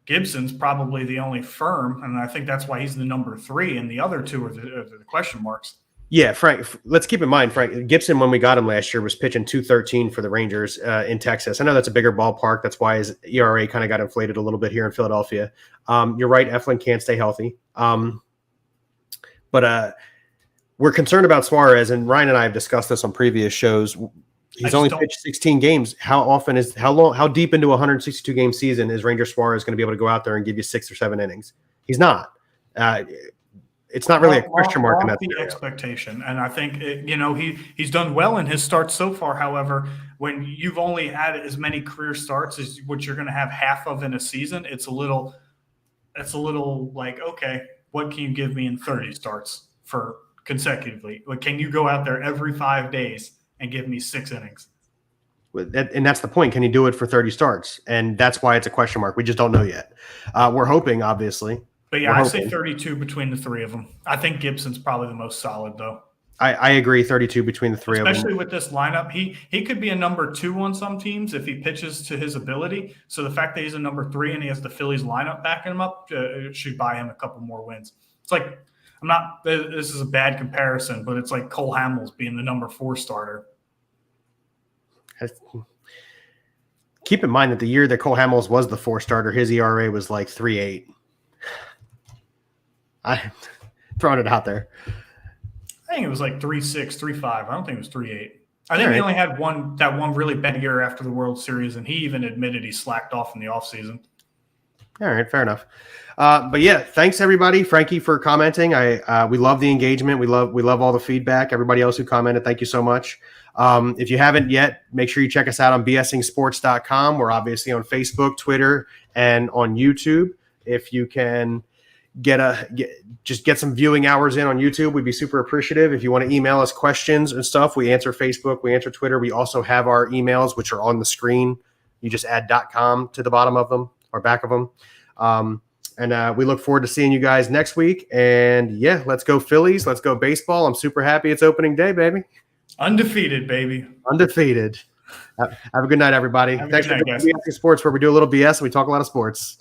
Gibson's probably the only firm, and I think that's why he's the number 3, and the other two are the question marks. Yeah, Frank, let's keep in mind, Frank Gibson, when we got him last year, was pitching 213 for the Rangers in Texas. I know that's a bigger ballpark. That's why his ERA kind of got inflated a little bit here in Philadelphia. You're right, Eflin can't stay healthy. But we're concerned about Suarez, and Ryan and I have discussed this on previous shows. He's only pitched 16 games. How deep into a 162 game season is Ranger Suarez going to be able to go out there and give you 6 or 7 innings? He's not. It's not really a question mark in that the expectation. And I think, he's done well in his starts so far. However, when you've only had as many career starts as what you're going to have half of in a season, it's a little like, okay, what can you give me in 30 starts for consecutively? Like, can you go out there every 5 days and give me 6 innings? And that's the point. Can you do it for 30 starts? And that's why it's a question mark. We just don't know yet. We're hoping, obviously. But yeah, I say 32 between the 3 of them. I think Gibson's probably the most solid, though. I agree, 32 between the 3 of them. Especially with this lineup. He could be a number 2 on some teams if he pitches to his ability. So the fact that he's a number 3 and he has the Phillies lineup backing him up should buy him a couple more wins. It's like, this is a bad comparison, but it's like Cole Hamels being the number 4 starter. Keep in mind that the year that Cole Hamels was the 4 starter, his ERA was like 3.8. I'm throwing it out there. I think it was like 3.6, 3.5. I don't think it was 3.8. I think he only had that one really bad year after the World Series, and he even admitted he slacked off in the offseason. All right, fair enough. But yeah, thanks everybody, Frankie, for commenting. We love the engagement. We love all the feedback. Everybody else who commented, thank you so much. If you haven't yet, make sure you check us out on bsingsports.com. We're obviously on Facebook, Twitter, and on YouTube. If you can get some viewing hours in on YouTube, we'd be super appreciative. If you want to email us questions and stuff, we answer Facebook, we answer Twitter. We also have our emails, which are on the screen. You just add .com to the bottom of them or back of them. And we look forward to seeing you guys next week. And yeah, let's go Phillies. Let's go baseball. I'm super happy it's opening day, baby. Undefeated, baby. Undefeated. Have a good night, everybody. Thanks for doing BS Sports, where we do a little BS and we talk a lot of sports.